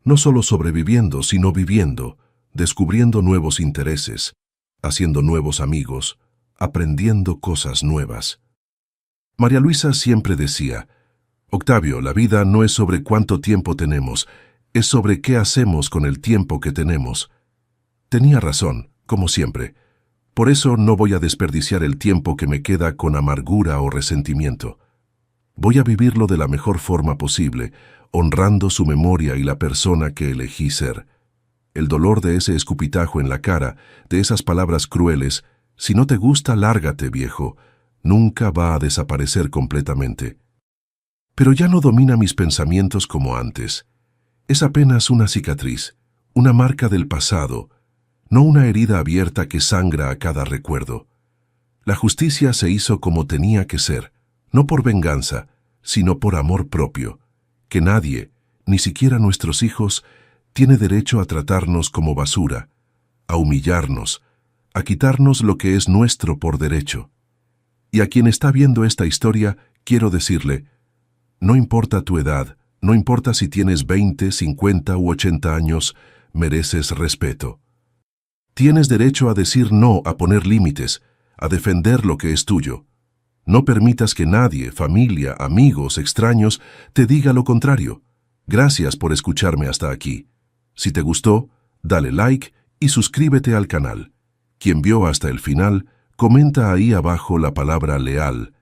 no solo sobreviviendo, sino viviendo, descubriendo nuevos intereses, haciendo nuevos amigos, aprendiendo cosas nuevas. María Luisa siempre decía, Octavio, la vida no es sobre cuánto tiempo tenemos, es sobre qué hacemos con el tiempo que tenemos. Tenía razón, como siempre. Por eso no voy a desperdiciar el tiempo que me queda con amargura o resentimiento. Voy a vivirlo de la mejor forma posible, honrando su memoria y la persona que elegí ser. El dolor de ese escupitajo en la cara, de esas palabras crueles, si no te gusta, lárgate, viejo, nunca va a desaparecer completamente. Pero ya no domina mis pensamientos como antes. Es apenas una cicatriz, una marca del pasado, no una herida abierta que sangra a cada recuerdo. La justicia se hizo como tenía que ser, no por venganza, sino por amor propio, que nadie, ni siquiera nuestros hijos, tiene derecho a tratarnos como basura, a humillarnos, a quitarnos lo que es nuestro por derecho. Y a quien está viendo esta historia, quiero decirle, no importa tu edad, no importa si tienes 20, 50 u 80 años, mereces respeto. Tienes derecho a decir no, a poner límites, a defender lo que es tuyo. No permitas que nadie, familia, amigos, extraños, te diga lo contrario. Gracias por escucharme hasta aquí. Si te gustó, dale like y suscríbete al canal. Quien vio hasta el final, comenta ahí abajo la palabra leal.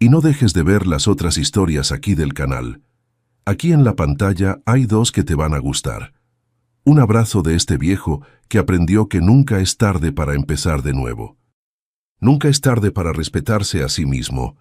Y no dejes de ver las otras historias aquí del canal. Aquí en la pantalla hay 2 que te van a gustar. Un abrazo de este viejo que aprendió que nunca es tarde para empezar de nuevo. Nunca es tarde para respetarse a sí mismo,